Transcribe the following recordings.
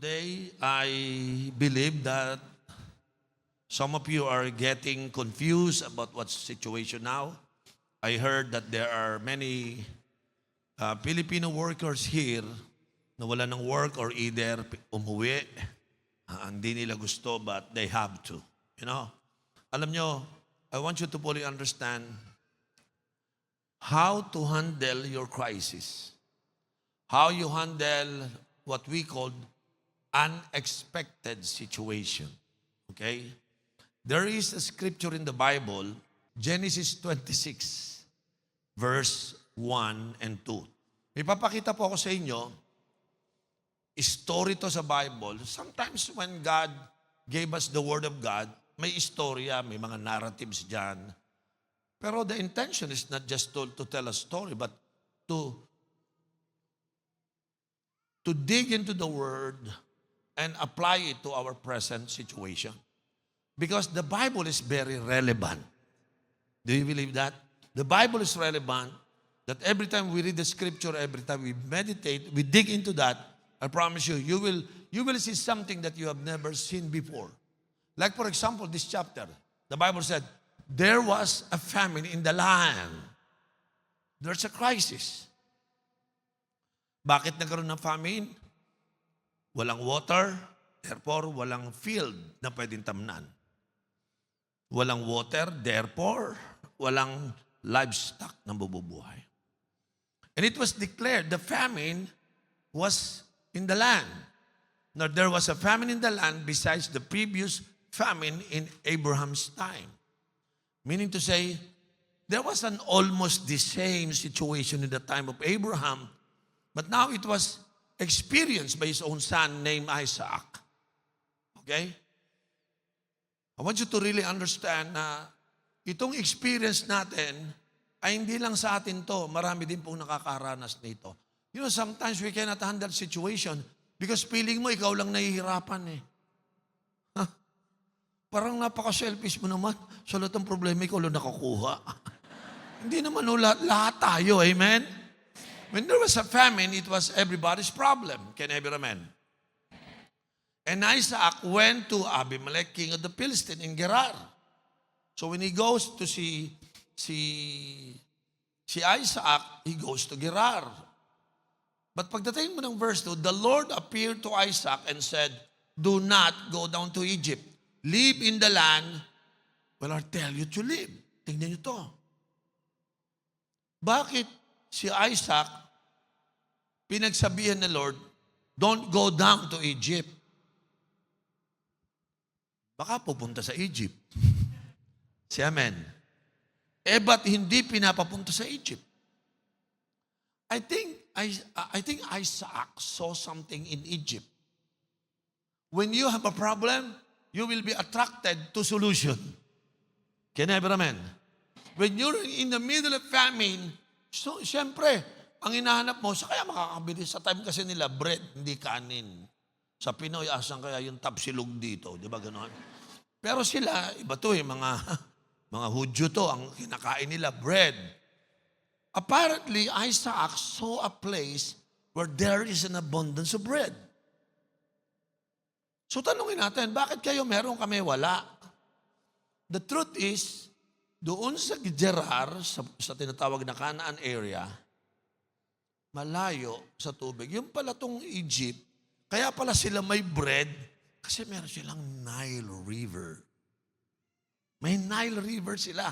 Today, I believe that some of you are getting confused about what's the situation now. I heard that there are many Filipino workers here na wala ng work or either umuwi. Hindi nila gusto but they have to. You know? Alam nyo, I want you to fully understand how to handle your crisis. How you handle what we call unexpected situation. Okay? There is a scripture in the Bible, Genesis 26, verse 1 and 2. Ipapakita po ako sa inyo, story to sa Bible. Sometimes when God gave us the Word of God, may istorya, may mga narratives dyan. Pero the intention is not just to tell a story, but to dig into the Word and apply it to our present situation. Because the Bible is very relevant. Do you believe that? The Bible is relevant, that every time we read the scripture, every time we meditate, we dig into that, I promise you, you will see something that you have never seen before. Like for example, this chapter, the Bible said, there was a famine in the land. There's a crisis. Bakit nagkaroon ng famine? Walang water, therefore walang field na pwedeng tamnan. Walang water, therefore walang livestock na mabubuhay. And it was declared the famine was in the land. Now there was a famine in the land besides the previous famine in Abraham's time. Meaning to say, there was an almost the same situation in the time of Abraham, but now it was experienced by his own son named Isaac. Okay? I want you to really understand na itong experience natin ay hindi lang sa atin to. Marami din pong nakakaranas nito. You know, sometimes we cannot handle situation because feeling mo ikaw lang nahihirapan eh. Huh? Parang napaka-selfish mo naman. Sa lahat ng problema, ikaw lang nakakuha. Hindi naman lahat tayo. Amen? When there was a famine, it was everybody's problem. Can I hear amen? And Isaac went to Abimelech, king of the Philistines, in Gerar. So when he goes to see Isaac, he goes to Gerar. But pagdating mo ng verse 2, the Lord appeared to Isaac and said, do not go down to Egypt. Live in the land where I tell you to live. Tingnan nyo to. Bakit si Isaac, pinagsabihan ng Lord, don't go down to Egypt. Baka pupunta sa Egypt. Si Amen. Ba't hindi pinapapunta sa Egypt? I think Isaac saw something in Egypt. When you have a problem, you will be attracted to solution. Can I have amen? When you're in the middle of famine, so, siyempre, ang hinahanap mo, sa kaya makakabili. Sa time kasi nila, bread, hindi kanin. Sa Pinoy, asan kaya yung tapsilog dito? Di ba gano'n? Pero sila, iba to eh, mga Hudyo to, ang kinakain nila, bread. Apparently, Isaac saw a place where there is an abundance of bread. So tanungin natin, bakit kayo meron kami wala? The truth is, doon sa Gerar, sa tinatawag na Canaan area, malayo sa tubig. Yung pala tong Egypt, kaya pala sila may bread, kasi meron silang Nile River. May Nile River sila.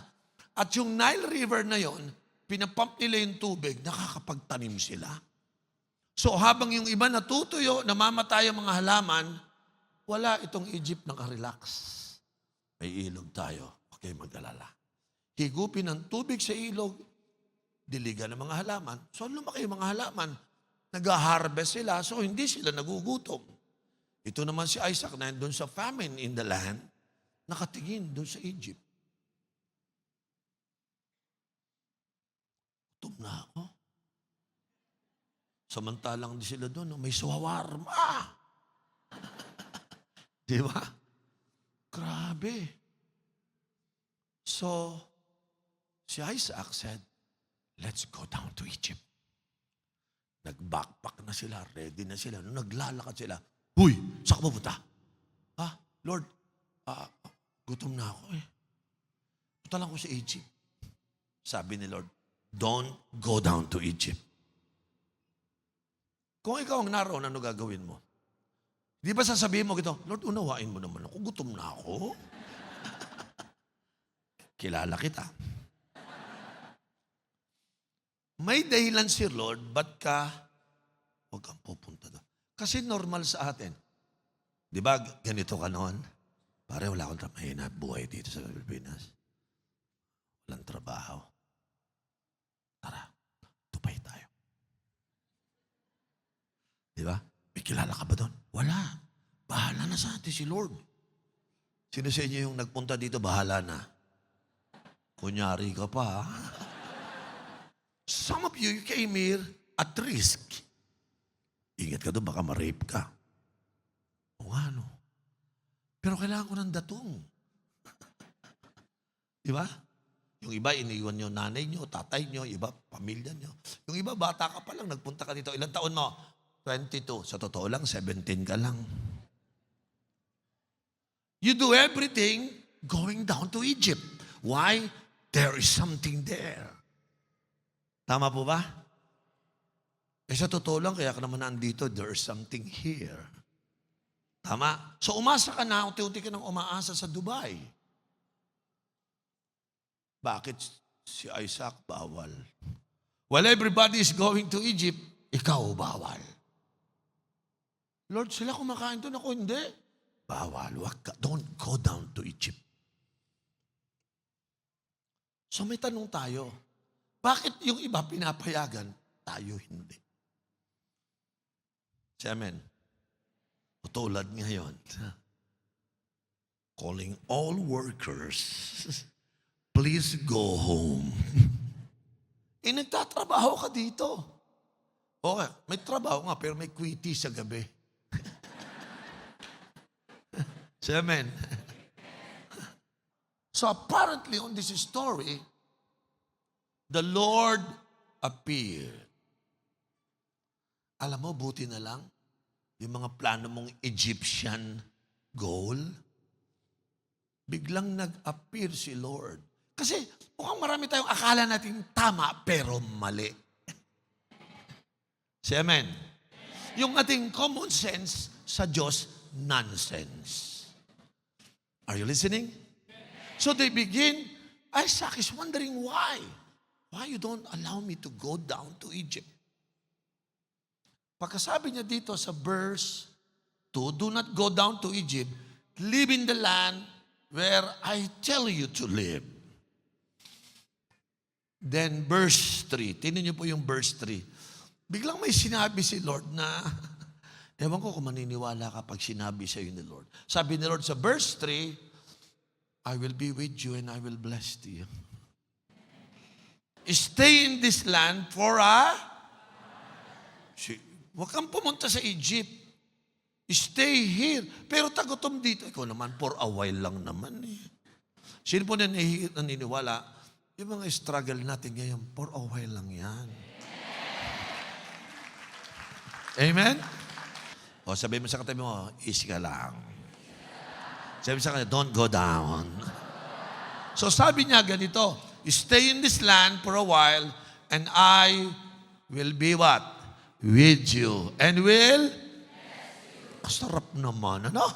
At yung Nile River na yon, pinapump nila yung tubig, nakakapagtanim sila. So habang yung iba natutuyo, namamatay ang mga halaman, wala itong Egypt nakarelax. May ilog tayo. Okay, mag-alala. Higupin ang tubig sa ilog, diligan ng mga halaman. So lumaki yung mga halaman. Nag-harvest sila, so hindi sila nagugutom. Ito naman si Isaac na doon sa famine in the land, nakatingin doon sa Egypt. Gutom na ako. Samantalang di sila doon, may shawarma. Di ba? Grabe. So, si Isaac said, let's go down to Egypt. Nag-backpack na sila, ready na sila. Nung naglalakad sila, Huy, saan ka pupunta? Ha? Lord, gutom na ako eh. Punta lang ko sa Egypt. Sabi ni Lord, don't go down to Egypt. Kung ikaw ang naroon, ano gagawin mo? Di ba sasabihin mo gito, Lord, unawain mo naman ako, gutom na ako. Kilala kita. May dahilan si Lord, ba't huwag kang pupunta doon. Kasi normal sa atin. Di ba, ganito ka noon? Pare, wala akong mahina buhay dito sa Pilipinas. Walang trabaho. Tara, tupay tayo. Di ba? May kilala ka ba doon? Wala. Bahala na sa atin si Lord. Sino sa inyo yung nagpunta dito, bahala na? Kunyari ka pa, ha? Some of you came here at risk. Ingat ka doon, baka ma-rape ka. O ano? Pero kailangan ko ng datong. Di ba? Yung iba, iniwan nyo nanay nyo, tatay nyo, iba, pamilya nyo. Yung iba, bata ka pa lang, nagpunta ka dito. Ilang taon mo? 22. Sa totoo lang, 17 ka lang. You do everything going down to Egypt. Why? There is something there. Tama po ba? Sa totoo lang, kaya ka naman nandito, there is something here. Tama? So umasa ka na, unti-unti ka nang umaasa sa Dubai. Bakit si Isaac bawal? While everybody is going to Egypt, ikaw bawal. Lord, sila kumakain doon, ako hindi. Bawal, wag ka. Don't go down to Egypt. So may tanong tayo, bakit yung iba pinapayagan, tayo hindi? Si Amen. Tulad ngayon, calling all workers, please go home. Nagtatrabaho ka dito. Okay, may trabaho nga, pero may quitty sa gabi. Si Amen. So apparently on this story, the Lord appeared. Alam mo, buti na lang, yung mga plano mong Egyptian goal, biglang nag-appear si Lord. Kasi mukhang marami tayong akala natin tama, pero mali. Si Amen. Yung ating common sense sa Diyos, nonsense. Are you listening? So they begin, Isaac is wondering why. Why you don't allow me to go down to Egypt? Pagkasabi niya dito sa verse 2, do not go down to Egypt, live in the land where I tell you to live. Then verse 3, tingnan niyo po yung verse 3. Biglang may sinabi si Lord na, ewan ko kung maniniwala ka pag sinabi sa iyo ni Lord. Sabi ni Lord sa verse 3, I will be with you and I will bless you. Stay in this land for Huwag kang pumunta sa Egypt. Stay here. Pero tagutom dito. Ikaw naman, for a while lang naman eh. Sino po naniniwala? Yung mga struggle natin ngayon, for a while lang yan. Amen? O sabihin mo sa katabi mo, easy ka lang. Sabi sa kanya, don't go down. So sabi niya ganito, stay in this land for a while and I will be what? With you. And will? Sarap naman, ano?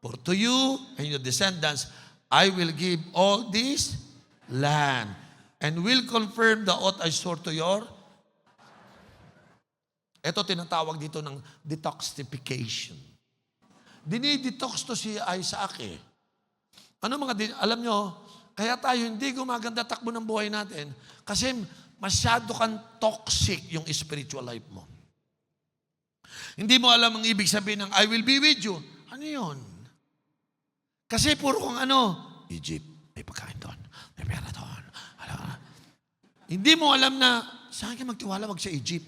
For to you and your descendants, I will give all this land and will confirm the oath I swore to your. Ito tinatawag dito ng detoxification. Dinidetox to si Isaac eh. Ano alam nyo, kaya tayo hindi gumaganda takbo ng buhay natin kasi masyado kang toxic yung spiritual life mo. Hindi mo alam ang ibig sabihin ng I will be with you. Ano yun? Kasi puro kong Egypt, may pagkain doon, may pera doon. Hindi mo alam na saan ka magtiwala wag sa Egypt.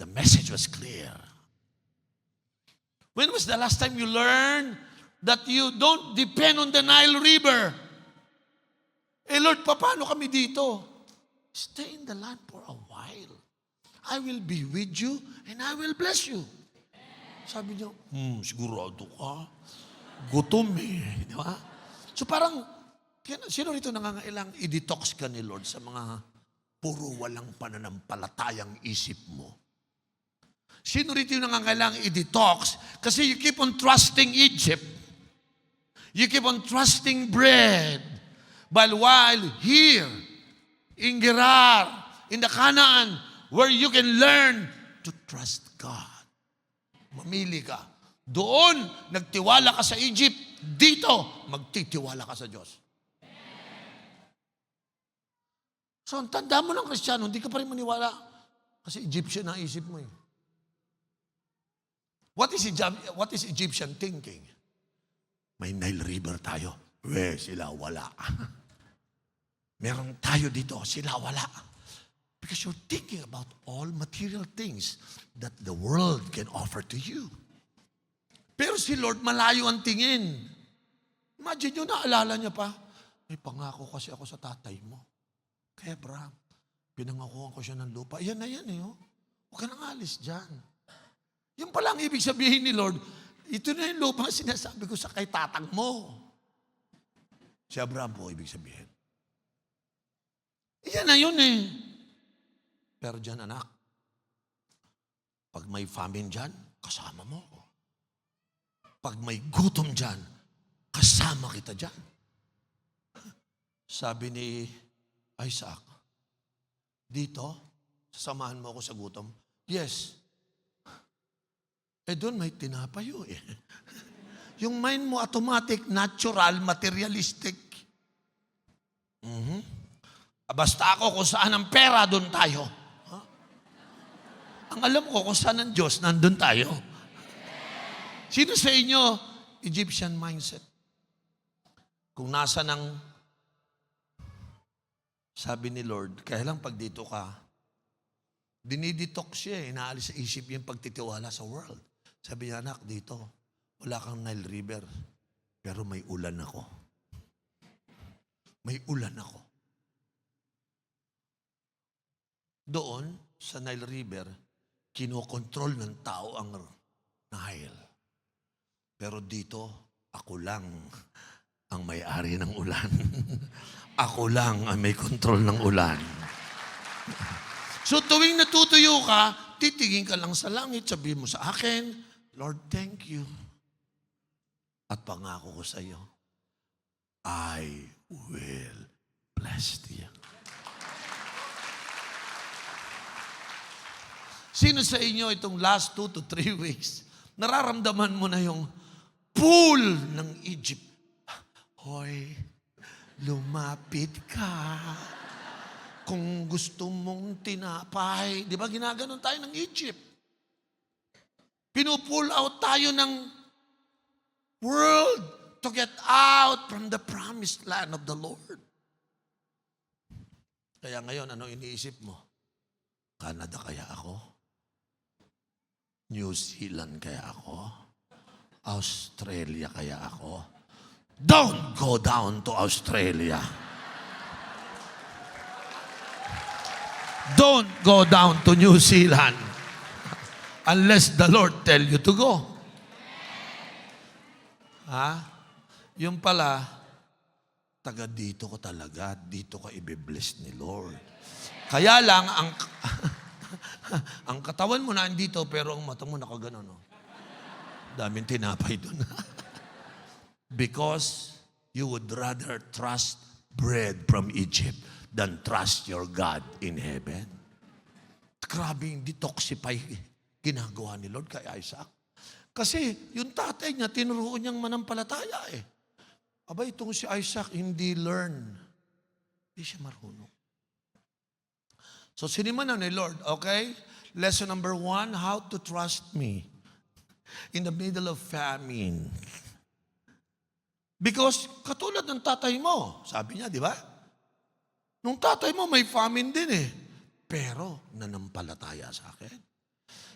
The message was clear. When was the last time you learned that you don't depend on the Nile River? Lord, paano kami dito? Stay in the land for a while. I will be with you and I will bless you. Sabi niya, sigurado ka. Gutom eh. Di ba? So parang, sino rito nangangailang i-detox ka ni Lord sa mga puro walang pananampalatayang isip mo? Sino rito yung nangangailang i-detox? Kasi you keep on trusting Egypt. You keep on trusting bread. But while here, in Gerar, in the Canaan, where you can learn to trust God. Mamili ka. Doon, nagtiwala ka sa Egypt. Dito, magtitiwala ka sa Diyos. So, ang tanda mo ng Kristiyano, hindi ka pa rin maniwala. Kasi Egyptian ang isip mo eh. What is Egyptian thinking? May Nile River tayo. Sila wala. Meron tayo dito, sila wala. Because you're thinking about all material things that the world can offer to you. Pero si Lord, malayo ang tingin. Imagine nyo, naalala niya pa, may pangako kasi ako sa tatay mo. Kaya Abraham, pinangakuhan ko siya ng lupa. Yan na yan eh. Oh. Huwag ka nang alis dyan. Yung pala ang ibig sabihin ni Lord, ito na yung lupa sinasabi ko sa kay tatang mo. Si Abraham po ibig sabihin. Yan na yun eh. Pero dyan anak, pag may famine dyan, kasama mo. Pag may gutom dyan, kasama kita dyan. Sabi ni Isaac, dito, sasamahan mo ako sa gutom. Yes. Doon may tinapayo eh. Yung mind mo automatic, natural, materialistic. Basta ako kung saan ang pera, doon tayo. Huh? Ang alam ko kung saan ang Diyos, nandun tayo. Sino sa inyo, Egyptian mindset? Kung nasa ng, sabi ni Lord, kaya lang pag dito ka, dinidetox siya eh, inaalis sa isip yung pagtitiwala sa world. Sabi niya, anak, dito, wala kang Nile River, pero may ulan ako. May ulan ako. Doon, sa Nile River, kinokontrol ng tao ang Nile. Pero dito, ako lang ang may-ari ng ulan. Ako lang ang may kontrol ng ulan. So tuwing natutuyo ka, titingin ka lang sa langit, sabihin mo sa akin, Lord, thank you. At pangako ko sa iyo, I will bless you. Sino sa inyo itong last 2 to 3 weeks, nararamdaman mo na yung pool ng Egypt? Hoy, lumapit ka. Kung gusto mong tinapay, di ba ginaganon tayo ng Egypt? Pinupull out tayo ng world to get out from the promised land of the Lord. Kaya ngayon, ano iniisip mo? Canada kaya ako? New Zealand kaya ako? Australia kaya ako? Don't go down to Australia. Don't go down to New Zealand unless the Lord tell you to go. Ha? Yung pala, taga dito ko talaga, dito ka ibibless ni Lord. Kaya lang, ang katawan mo na andito, pero ang mata mo nakaganon. No? Daming tinapay doon. Because you would rather trust bread from Egypt than trust your God in heaven. Grabe yung detoxify ginagawa ni Lord kay Isaac. Kasi yung tatay niya, tinuruan niyang manampalataya eh. Aba, itong si Isaac, hindi learn. Hindi siya marunong. So, siniman na ni Lord, okay? Lesson number 1, how to trust me in the middle of famine. Because katulad ng tatay mo, sabi niya, di ba? Nung tatay mo, may famine din eh. Pero, nanampalataya sa akin.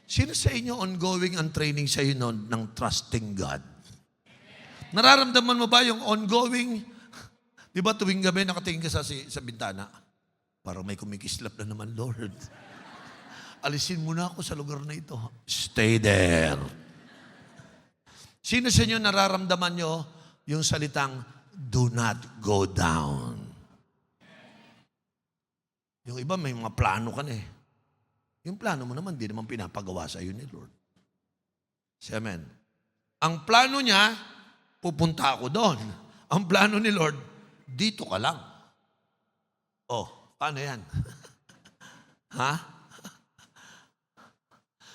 Sino sa inyo ongoing ang training sa inyo ng trusting God? Nararamdaman mo ba yung ongoing, di ba tuwing gabi nakatingin ka sa bintana? Parang may kumikislap na naman, Lord. Alisin mo na ako sa lugar na ito. Stay there. Sino sa inyo nararamdaman nyo yung salitang, do not go down? Yung iba may mga plano ka na eh. Yung plano mo naman, di naman pinapagawa sa iyo ni Lord. Say amen. Ang plano niya, pupunta ako doon. Ang plano ni Lord, dito ka lang. Oh, paano yan? Ha?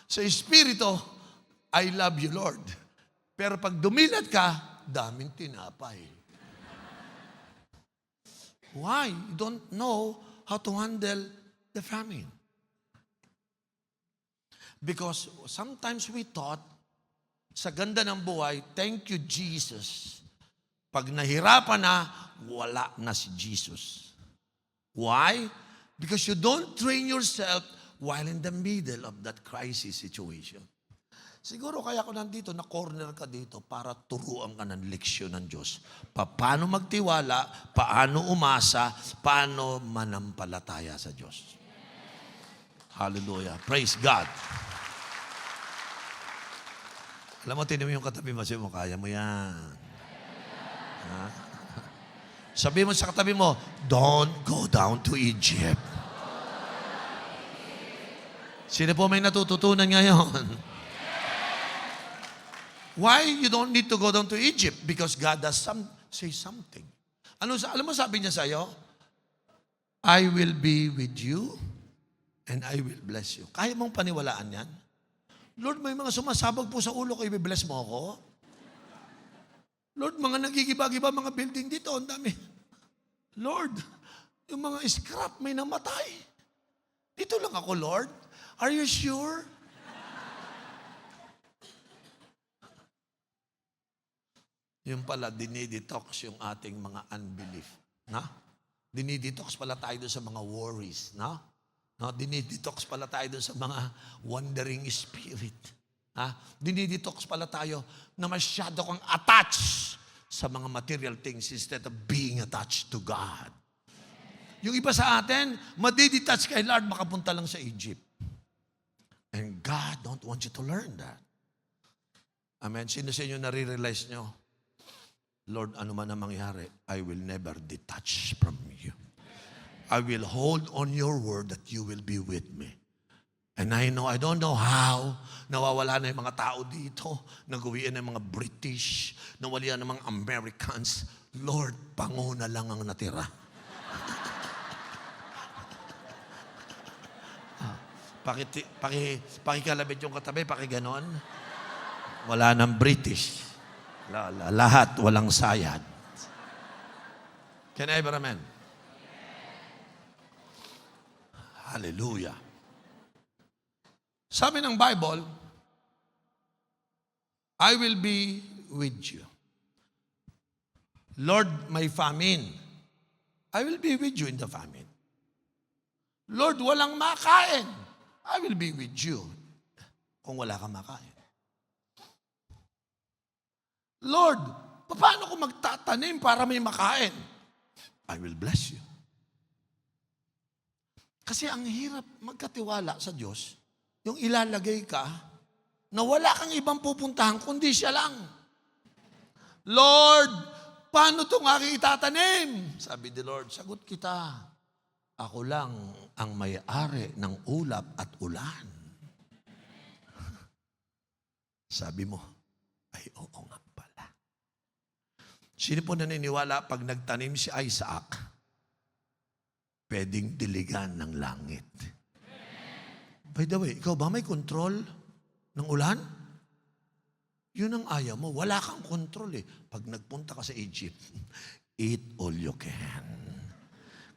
Sa Espiritu, I love you, Lord. Pero pag dumilat ka, daming tinapay. Why? You don't know how to handle the famine. Because sometimes we thought, sa ganda ng buhay, thank you, Jesus. Pag nahirapan na, wala na si Jesus. Why? Because you don't train yourself while in the middle of that crisis situation. Siguro kaya ako nandito, na-corner ka dito para turuan ka ng leksyon ng Diyos. Paano magtiwala, paano umasa, paano manampalataya sa Diyos. Hallelujah. Praise God. Alam mo, tinan mo yung katabi mo, sabi mo, kaya mo yan. Ha? Sabi mo sa katabi mo, don't go down to Egypt. Sino po may natututunan ngayon? Why you don't need to go down to Egypt? Because God does say something. Alam mo sabi niya sa'yo? I will be with you and I will bless you. Kaya mong paniwalaan yan? Lord, may mga sumasabog po sa ulo ko, i-bless mo ako? Lord, mga nagigiba-giba mga building dito, ang dami. Lord, yung mga scrap may namatay. Dito lang ako, Lord. Are you sure? Yung pala, dinidetox yung ating mga unbelief. Na? Dinidetox pala tayo doon sa mga worries. Na? No? Dinidetox pala tayo doon sa mga wandering spirit. Ha? Dinidetox pala tayo na masyado kang attached sa mga material things instead of being attached to God. Yung iba sa atin, madidetach kay Lord, makapunta lang sa Egypt. And God don't want you to learn that. Amen. Sino sa inyo nare-realize nyo? Lord, ano man ang mangyari, I will never detach from you. I will hold on your word that you will be with me. And I don't know how, nawawala na yung mga tao dito, nagawian ng mga British, nawalian ng mga Americans. Lord, pango na lang ang natira. Pakikalabit yung katabi, pakiganon. Wala nang British. Lahat walang sayad. Can I ever amen? Hallelujah. Sabi ng Bible, I will be with you. Lord, my famine. I will be with you in the famine. Lord, walang makain. I will be with you kung wala kang makain. Lord, paano ko magtatanim para may makain? I will bless you. Kasi ang hirap magkatiwala sa Diyos, yung ilalagay ka na wala kang ibang pupuntahan kundi siya lang. Lord, paano itong aking itatanim? Sabi ni Lord, sagot kita. Ako lang ang may-ari ng ulap at ulan. Sabi mo, ay oo nga pala. Sino po naniniwala pag nagtanim si Isaac, pwedeng diligan ng langit? By the way, ikaw ba may control ng ulan? Yun ang ayaw mo. Wala kang control eh. Pag nagpunta ka sa Egypt, eat all you can.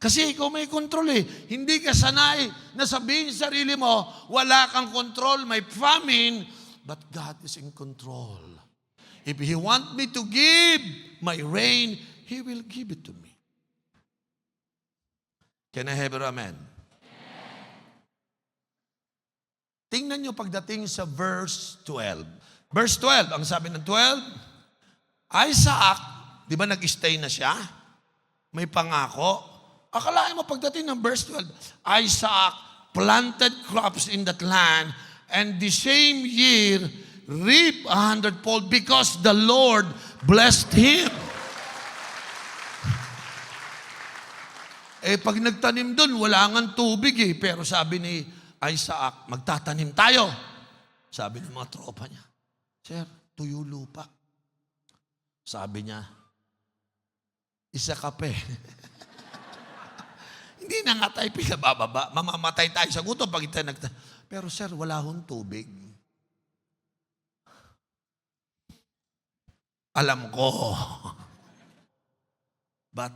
Kasi ikaw may control eh. Hindi ka sanay na sabihin sa sarili mo, wala kang control, may famine, but God is in control. If He want me to give my rain, He will give it to me. Can I have an amen? Tingnan nyo pagdating sa verse 12. Verse 12, ang sabi ng 12, Isaac, di ba nag-stay na siya? May pangako. Akalain mo pagdating ng verse 12, Isaac planted crops in that land, and the same year, reap 100-fold because the Lord blessed him. Pag nagtanim doon, wala nga tubig Pero sabi ni Isaac, magtatanim tayo. Sabi ng mga tropa niya, Sir, tuyo lupa. Sabi niya, isa kape. Hindi na nga tayo pinabababa. Mamamatay tayo sa gutom pag tayo Pero sir, wala hong tubig. Alam ko. But,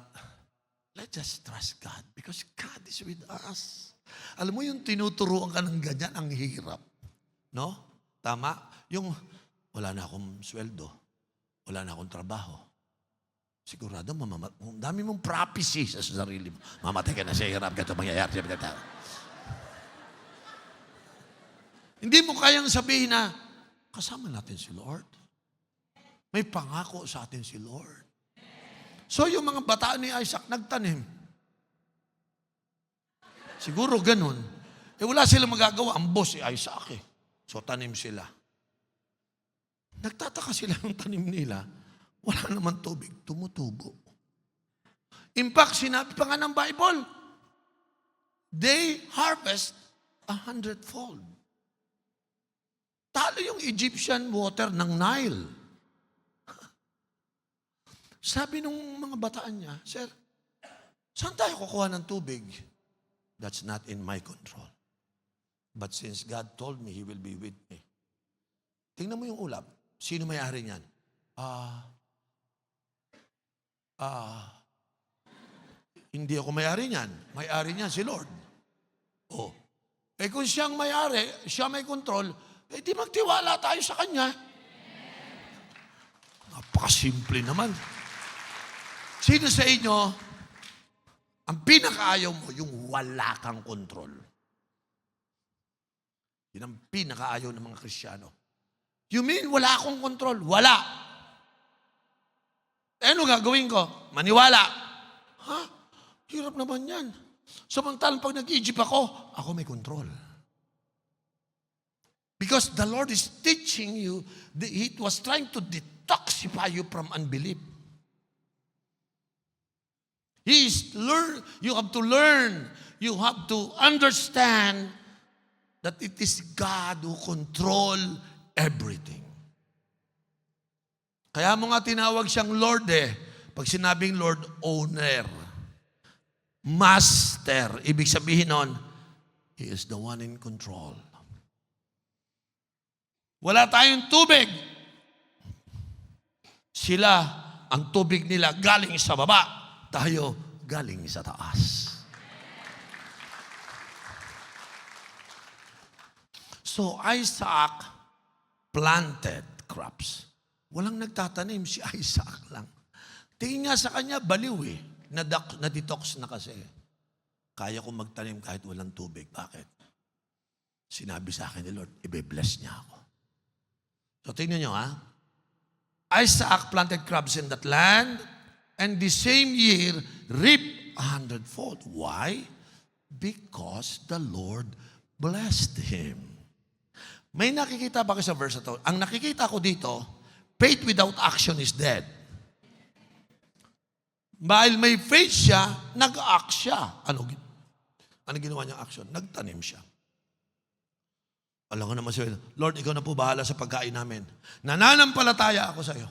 let's just trust God because God is with us. Alam mo yung tinuturuan ka ng ganyan, ang hirap. No? Tama? Yung, wala na akong sweldo. Wala na akong trabaho. Sigurado, dami mong prophecy sa sarili mo. Mamatay ka na sa hirap, ganito mangyayari. Hindi mo kayang sabihin na, kasama natin si Lord. May pangako sa atin si Lord. So yung mga bata ni Isaac, nagtanim. Siguro ganun. Wala silang magagawa. Ang boss si Isaac So tanim sila. Nagtataka sila ng tanim nila. Wala naman tubig. Tumutubo. In fact, sinabi pa nga ng Bible, they harvest 100-fold. Talo yung Egyptian water ng Nile. Sabi nung mga bataan niya, Sir, saan tayo kukuha ng tubig? That's not in my control. But since God told me He will be with me. Tingnan mo yung ulap. Sino may-ari niyan? Hindi ako may-ari niyan. May-ari niyan si Lord. Kung siyang may-ari, siya may control, di magtiwala tayo sa Kanya. Napakasimple naman. Sino sa inyo, ang pinakaayaw mo, yung wala kang control? Yun ang pinakaayaw ng mga Kristiyano. You mean, wala akong control? Wala. Ano gagawin ko? Maniwala. Hirap naman yan. Samantalang pag nag-Egypt ako may control. Because the Lord is teaching you, He was trying to detoxify you from unbelief. You have to learn, you have to understand that it is God who control everything. Kaya mo nga tinawag siyang Lord Pag sinabing Lord, owner, master, ibig sabihin nun, He is the one in control. Wala tayong tubig. Sila, ang tubig nila galing sa baba. Tayo galing sa taas. So Isaac planted crops. Walang nagtatanim, si Isaac lang. Tingin nga sa kanya, baliw Na-detox na kasi. Kaya kong magtanim kahit walang tubig. Bakit? Sinabi sa akin ni Lord, ibe-bless niya ako. So tingnan nyo Isaac planted crops in that land, and the same year reaped 100-fold. Why? Because the Lord blessed him. May nakikita ba kayo sa verse ito? Ang nakikita ko dito, faith without action is dead. Dahil may faith siya, nag-act siya. Ano ginawa niyang action? Nagtanim siya. Alam ko naman siya, Lord, ikaw na po bahala sa pagkain namin. Nananampalataya ako sa iyo.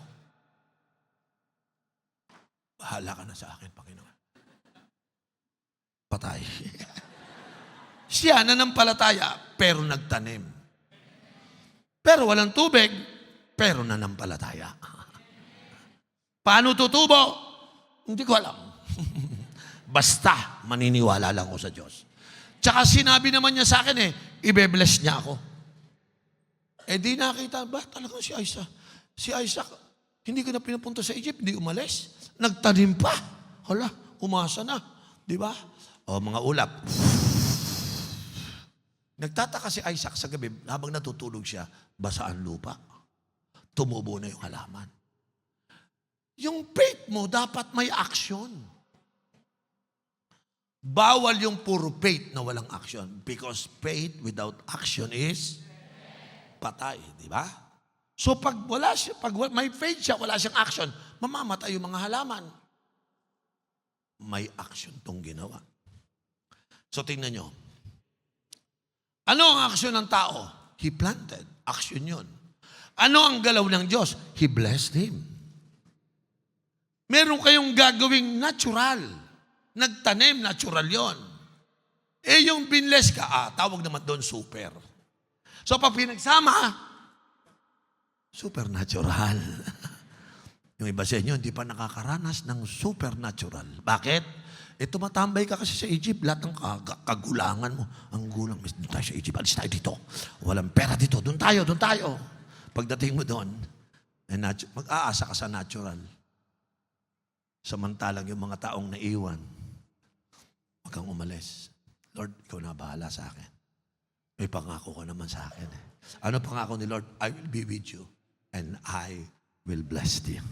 Bahala ka na sa akin, Panginoon. Patay. Siya nanampalataya, pero nagtanim. Pero walang tubig, pero nanampalataya. Paano tutubo? Hindi ko alam. Basta maniniwala lang ako sa Diyos. Tsaka sinabi naman niya sa akin ibe-bless niya ako. Di nakita, ba talagang si Isaac? Si Isaac, hindi ko na pinapunta sa Egypt, hindi umalis. Nagtanim pa. Hala, umasa na. Di ba? Mga ulap. Nagtataka si Isaac sa gabi, habang natutulog siya, basa ang lupa. Tumubo na yung halaman. Yung faith mo, dapat may action. Bawal yung puro faith na walang action. Because faith without action is patay. Di ba? So pag may faith siya, wala siyang action, mamamatay yung mga halaman. May action tong ginawa. So tingnan nyo. Ano ang action ng tao? He planted. Action yun. Ano ang galaw ng Diyos? He blessed him. Meron kayong gagawing natural. Nagtanim, natural yon. Yung binless ka, tawag naman doon super. So pag pinagsama, supernatural. Yung iba sa inyo, hindi pa nakakaranas ng supernatural. Bakit? Tumatambay ka kasi sa Egypt, lahat ng kagulangan mo. Ang gulang, doon tayo sa Egypt, alis tayo dito. Walang pera dito, doon tayo. Pagdating mo doon, mag-aasa ka sa natural. Samantalang yung mga taong naiwan, wag kang umalis. Lord, ikaw na bahala sa akin. May pangako ka naman sa akin. Ano pangako ni Lord? I will be with you and I will bless you.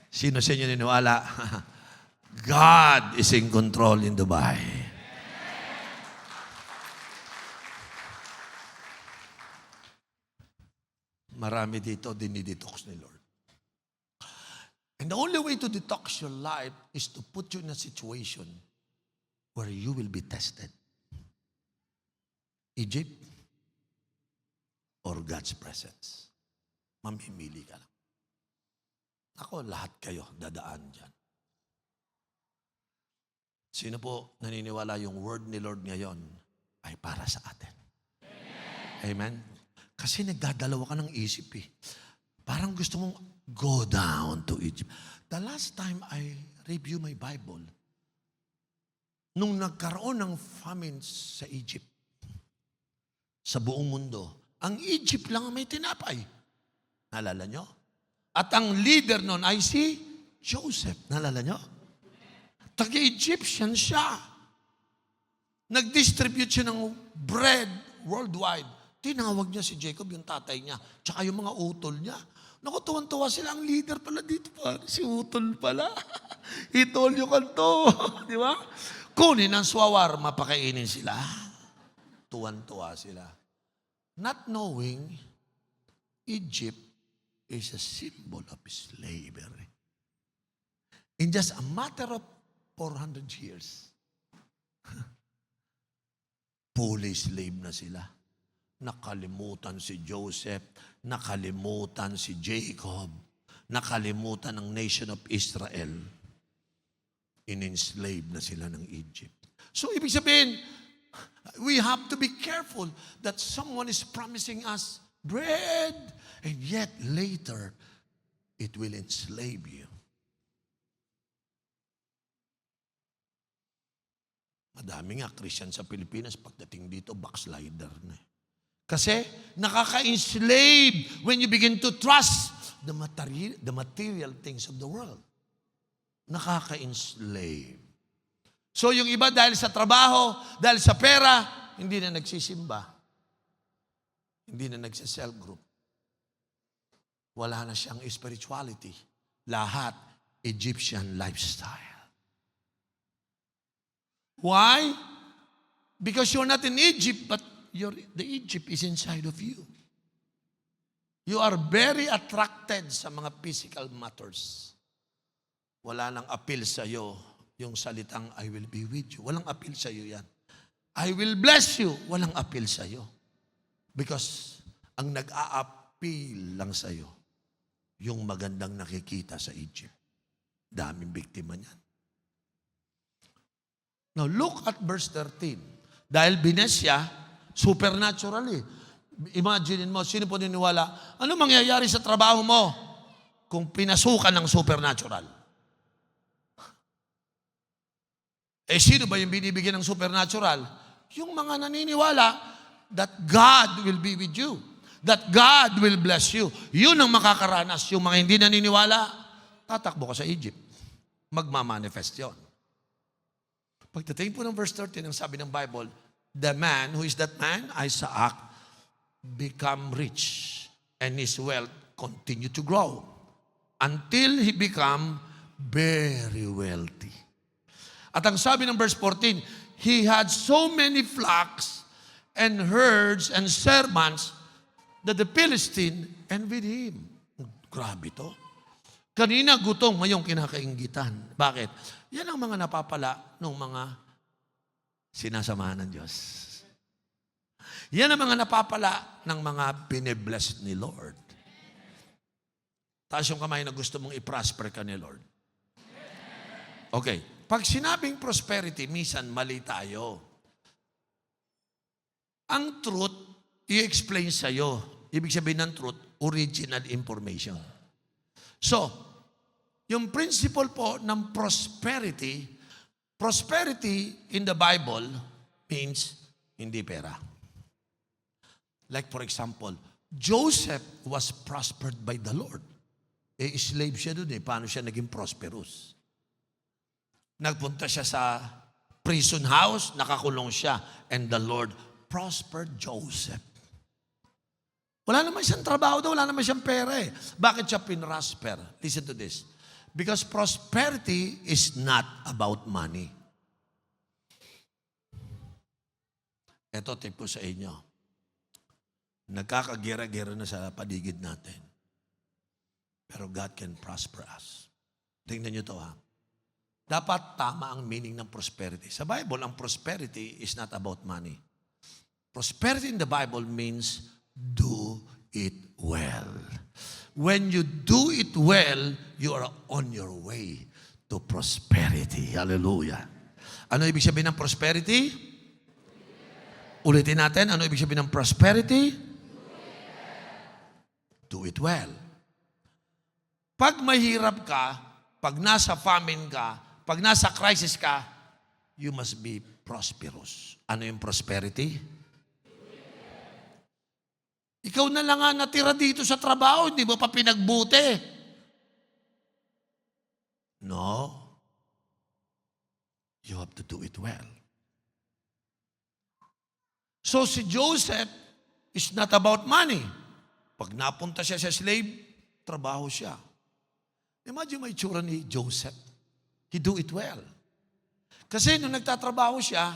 Sino sa inyo niniwala? God is in control in Dubai. Marami dito dinidetox ni Lord. And the only way to detox your life is to put you in a situation where you will be tested. Egypt or God's presence. Mamimili ka lang. Ako, lahat kayo dadaan dyan. Sino po naniniwala yung word ni Lord ngayon ay para sa atin? Amen? Kasi nagdadalawa ka ng isip eh. Parang gusto mong go down to Egypt. The last time I review my Bible, nung nagkaroon ng famine sa Egypt, sa buong mundo, ang Egypt lang ang may tinapay. Naalala nyo? At ang leader nun ay si Joseph. Naalala nyo? Taga-Egyptian siya. Nag-distribute siya ng bread worldwide. Tinawag niya si Jacob, yung tatay niya, tsaka yung mga utol niya. Naku, tuwan-tuwa sila. Ang leader pala dito pa. Si utol pala. Itol yung kanto. Di ba? Kunin ang swawar, mapakainin sila. Tuwan-tuwa sila. Not knowing, Egypt is a symbol of slavery. In just a matter of 400 years, fully slave na sila. Nakalimutan si Joseph, nakalimutan si Jacob, nakalimutan ng nation of Israel. In-enslave na sila ng Egypt. So, ibig sabihin, we have to be careful that someone is promising us bread, and yet later, it will enslave you. Madami nga Christian sa Pilipinas, pagdating dito, backslider na. Kasi nakaka-enslave when you begin to trust the material things of the world. Nakaka-enslave. So yung iba dahil sa trabaho, dahil sa pera, hindi na nagsisimba. Hindi na nagsa-cell group. Wala na siyang spirituality. Lahat Egyptian lifestyle. Why? Because you're not in Egypt, but the Egypt is inside of you. You are very attracted sa mga physical matters. Wala nang appeal sa iyo yung salitang, I will be with you. Walang appeal sa iyo yan. I will bless you. Walang appeal sa iyo. Because ang nag-a-appeal lang sa iyo, yung magandang nakikita sa Egypt. Daming biktima niyan. Now, look at verse 13. Dahil bines siya, supernatural eh. Imagine mo, sino po niniwala, ano mangyayari sa trabaho mo kung pinasukan ng supernatural? Sino ba yung binibigyan ng supernatural? Yung mga naniniwala that God will be with you. That God will bless you. Yun ang makakaranas. Yung mga hindi naniniwala, tatakbo ka sa Egypt. Magmamanifest yun. Pagdating po ng verse 13, ang sabi ng Bible, the man, who is that man? Isaac, become rich, and his wealth continue to grow until he become very wealthy. At ang sabi ng verse 14, he had so many flocks and herds and servants that the Philistine envied him. Grabe to. Kanina gutom, ngayong kinakainggitan. Bakit? Yan ang mga napapala ng mga sinasamahan ng Diyos. Yan ang mga napapala ng mga binibless ni Lord. Taas yung kamay na gusto mong i-prosper ka ni Lord. Okay. Pag sinabing prosperity, minsan mali tayo. Ang truth, i-explain sa'yo. Ibig sabihin ng truth, original information. So, yung principle po ng prosperity in the Bible means hindi pera. Like for example, Joseph was prospered by the Lord. Slave siya doon Paano siya naging prosperous? Nagpunta siya sa prison house, nakakulong siya, and the Lord prospered Joseph. Wala naman siyang trabaho daw, wala naman siyang pera Bakit siya pinrosper? Listen to this. Because prosperity is not about money. Ito, tip ko sa inyo. Nagkakagira-gira na sa paligid natin. Pero God can prosper us. Tingnan niyo to Dapat tama ang meaning ng prosperity. Sa Bible, ang prosperity is not about money. Prosperity in the Bible means do it well. When you do it well, you are on your way to prosperity. Hallelujah. Ano ibig sabihin ng prosperity? Ulitin natin, ano ibig sabihin ng prosperity? Do it well. Pag mahirap ka, pag nasa famine ka, pag nasa crisis ka, you must be prosperous. Ano yung prosperity? Ikaw na lang natira dito sa trabaho, hindi mo pa pinagbuti. No. You have to do it well. So si Joseph is not about money. Pag napunta siya sa slave, trabaho siya. Imagine may tsura ni Joseph. He do it well. Kasi nung nagtatrabaho siya,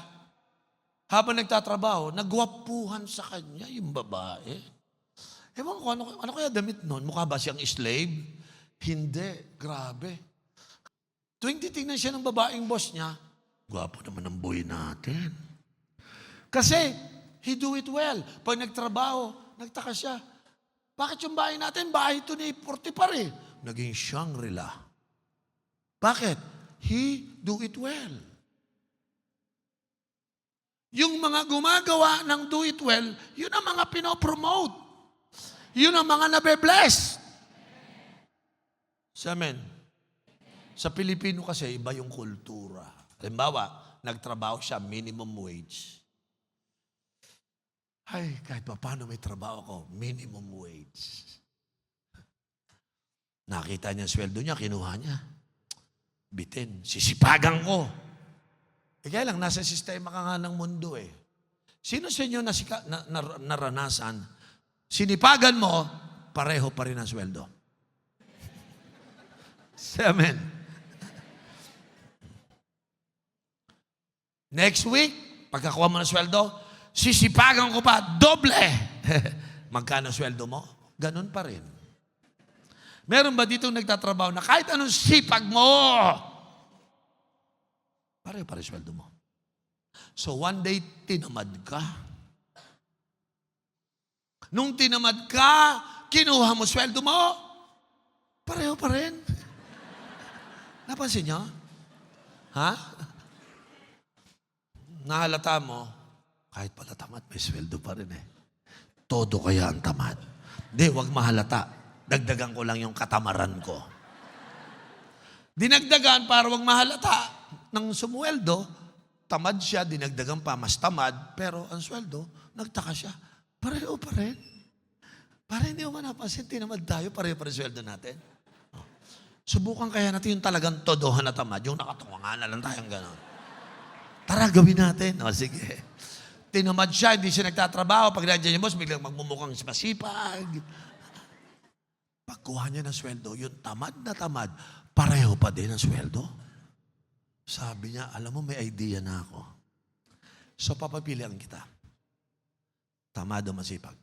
habang nagtatrabaho, nagwapuhan sa kanya yung babae. Ewan ko, ano kaya damit nun? Mukha ba siyang slave? Hindi. Grabe. Tuwing titignan siya ng babaeng boss niya, gwapo naman ang boy natin. Kasi, he do it well. Pag nagtrabaho, nagtaka siya. Bakit yung bahay natin? Bahay ito ni Potiphar Naging Shangri-La. Bakit? He do it well. Yung mga gumagawa ng do it well, yun ang mga pinopromote. Yun ang mga nabe-bless. Amen. Sa Pilipino kasi, iba yung kultura. Halimbawa, nagtrabaho siya, minimum wage. Ay, kahit pa paano may trabaho ko, minimum wage. Nakita niya ang sweldo niya, kinuha niya. Bitin, sisipagan ko. Kaya lang, nasa sistema ka nga ng mundo Sino sa inyo naranasan, sinipagan mo, pareho pa rin ang sweldo? Amen. Next week, pagkakuha mo ng sweldo, sisipagan ko pa, doble. Magkano sweldo mo? Ganun pa rin. Meron ba dito nagtatrabaho na kahit anong sipag mo, pare-pare sweldo mo. So one day, tinamad ka. Nung tinamad ka, kinuha mo sweldo mo, pareho pa rin. Napansin niyo? Ha? Nahalata mo, kahit pala tamad, may sweldo pa rin Todo kaya ang tamad. Hindi, wag mahalata. Dagdagan ko lang yung katamaran ko. Dinagdagan para wag mahalata ng sumweldo, tamad siya, dinagdagan pa, mas tamad, pero ang sweldo, nagtaka siya. Pareho pa rin. Para hindi mo napansin, tinamad tayo, pareho pa rin sweldo natin. Subukan kaya natin yung talagang todohan na tamad, yung nakatunga na lang tayong gano'n. Tara, gawin natin. Sige. Tinamad siya, hindi siya nagtatrabaho. Pag nandiyan yung boss, biglang magmumukhang masipag. Pagkuha niya ng sweldo, yung tamad na tamad, pareho pa din ang sweldo. Sabi niya, alam mo, may idea na ako. So, papapilian kita. Tamad o masipag?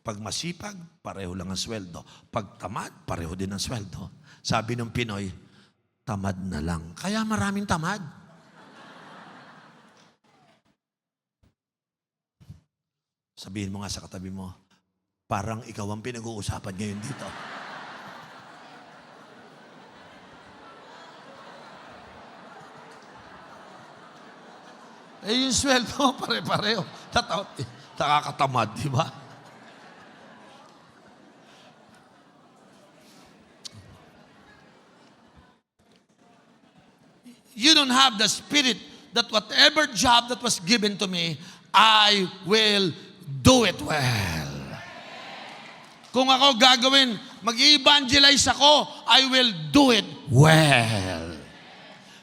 Pag masipag, pareho lang ang sweldo. Pag tamad, pareho din ang sweldo. Sabi ng Pinoy, tamad na lang. Kaya maraming tamad. Sabihin mo nga sa katabi mo, parang ikaw ang pinag-uusapan ngayon dito. Eh, yung sweldo, pare-pareho. Nakakatamad, di ba? You don't have the spirit that whatever job that was given to me, I will do it well. Kung ako gagawin, mag-evangelize ako, I will do it well.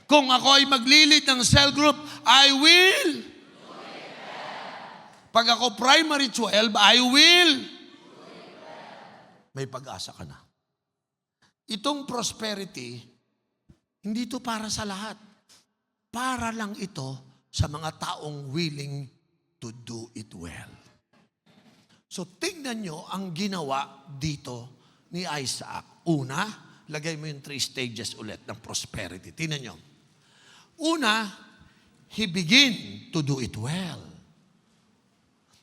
Kung ako ay maglilid ng cell group, I will. Pag ako primary 12, I will. May pag-asa ka na. Itong prosperity, hindi ito para sa lahat. Para lang ito sa mga taong willing to do it well. So tingnan nyo ang ginawa dito ni Isaac. Una, lagay mo yung 3 stages ulit ng prosperity. Tingnan nyo. Una, he began to do it well.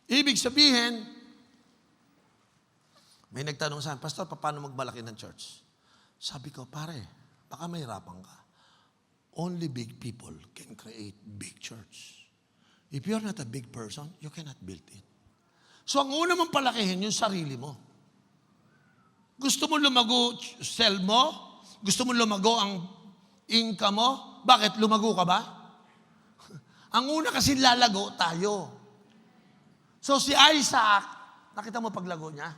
Ibig sabihin, may nagtanong sa akin, Pastor, paano magmalaki ng church? Sabi ko, pare, baka mahirapan ka. Only big people can create big church. If you're not a big person, you cannot build it. So ang una mong palakihin, yung sarili mo. Gusto mo lumago sell mo? Gusto mo lumago ang income mo? Bakit? Lumago ka ba? Ang una kasi lalago tayo. So si Isaac, nakita mo paglago niya?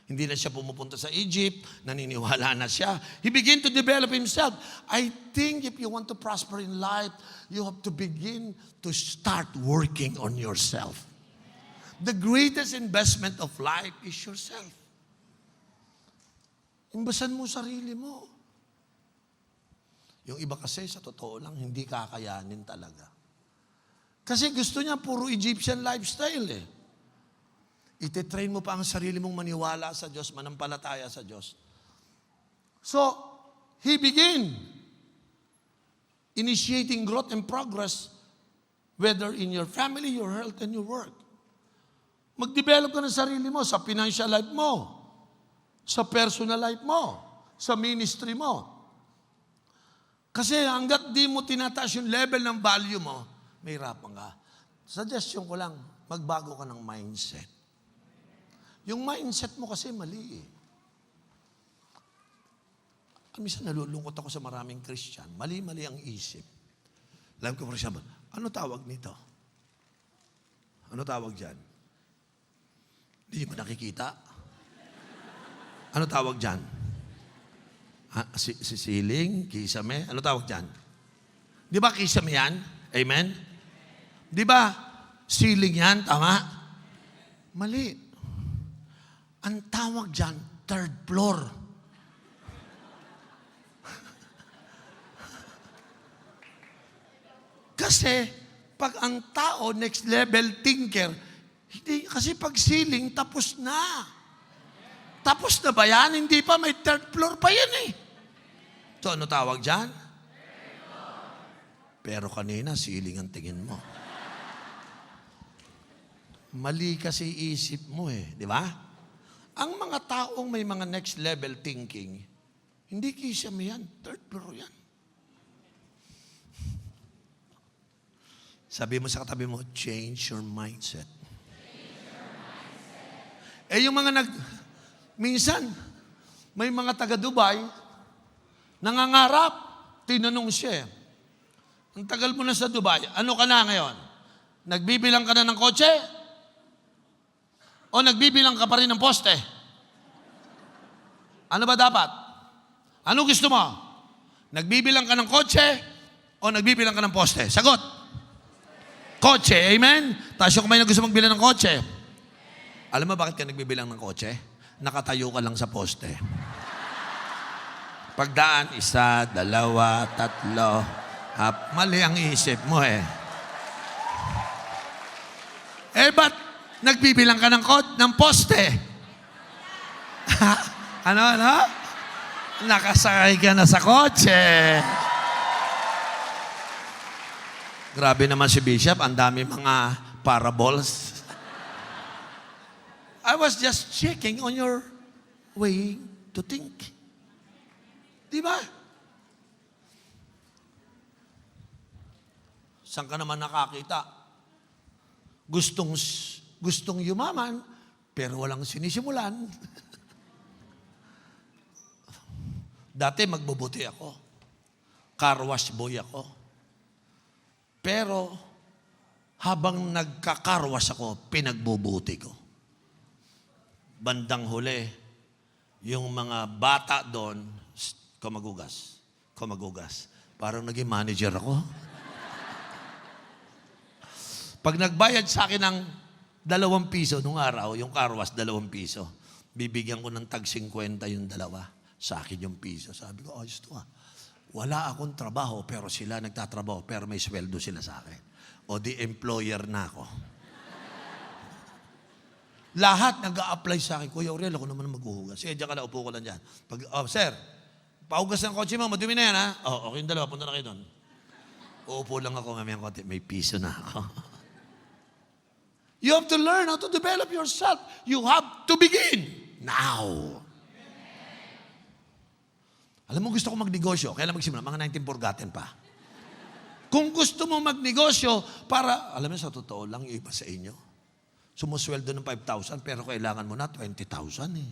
Hindi na siya pumupunta sa Egypt, naniniwala na siya. He began to develop himself. I think if you want to prosper in life, you have to begin to start working on yourself. The greatest investment of life is yourself. Imbasan mo sarili mo. Yung iba kasi, sa totoo lang, hindi kakayanin talaga. Kasi gusto niya puro Egyptian lifestyle eh. Ite-train mo pa ang sarili mong maniwala sa Diyos, manampalataya sa Diyos. So, he began initiating growth and progress whether in your family, your health, and your work. Mag-develop ka ng sarili mo sa financial life mo, sa personal life mo, sa ministry mo. Kasi hanggat di mo tinataas yung level ng value mo, may hirapan ka. Suggestion ko lang, magbago ka ng mindset. Yung mindset mo kasi mali eh. Minsan nalulungkot ako sa maraming Christian. Mali-mali ang isip. Alam ko, for example, ano tawag nito? Ano tawag dyan? Hindi mo nakikita? Ano tawag dyan? Sisiling, kisame? Ano tawag dyan? Di ba kisame yan? Amen? Di ba siling yan? Tama? Mali. Ang tawag dyan, 3rd floor. Kasi, pag ang tao, next level thinker, hindi, kasi pag ceiling, tapos na. Tapos na ba yan? Hindi pa, may 3rd floor pa yan eh. So, ano tawag dyan? Pero kanina, ceiling ang tingin mo. Mali kasi isip mo eh, di ba? Ang mga taong may mga next level thinking, hindi kisame yan, 3rd floor yan. Sabi mo sa katabi mo, change your mindset. Eh yung mga minsan, may mga taga-Dubai, nangangarap, tinanong siya. Ang tagal mo na sa Dubai, ano ka na ngayon? Nagbibilang ka na ng kotse? O nagbibilang ka pa rin ng poste? Ano ba dapat? Ano gusto mo? Nagbibilang ka ng kotse o nagbibilang ka ng poste? Sagot. Kotse, amen? Taas yung kamay na gusto magbilang ng kotse. Alam mo bakit ka nagbibilang ng kotse? Nakatayo ka lang sa poste. Pagdaan, 1, 2, 3. Mali ang isip mo eh. Eh, ba't nagbibilang ka ng poste? Ano? Nakasakay ka na sa kotse. Grabe naman si Bishop, ang dami mga parables. I was just checking on your way to think. Di ba? Saan ka naman nakakita? Gustong yumaman, pero walang sinisimulan. Dati magbubuti ako. Car wash boy ako. Pero habang nagkakarwas ako, pinagbubuti ko. Bandang huli, yung mga bata doon, kumagugas. Parang naging manager ako. Pag nagbayad sa akin ng 2 piso nung araw, yung karwas, 2 piso, bibigyan ko ng tag 50 yung dalawa. Sa akin yung piso. Sabi ko, ayos to ah. Wala akong trabaho, pero sila nagtatrabaho, pero may sweldo sila sa akin. O di employer na ako. Lahat nag-a-apply sa akin. Kuya Aurel, ako naman maghuhugas. Sige, diyan ka na, upo ko lang dyan. Sir, paugas ng kotse mo, madumi na yan ha? Okay yung dalawa, punta na kayo doon. Uupo lang ako mamayang konti, may piso na ako. You have to learn how to develop yourself. You have to begin now. Alam mo, gusto ko magnegosyo. Kailan magsimula? Mga 19 forgotten pa. Kung gusto mo magnegosyo, para, alam mo, sa totoo lang, yung iba sa inyo, sumusweldo ng 5,000, pero kailangan mo na 20,000 eh.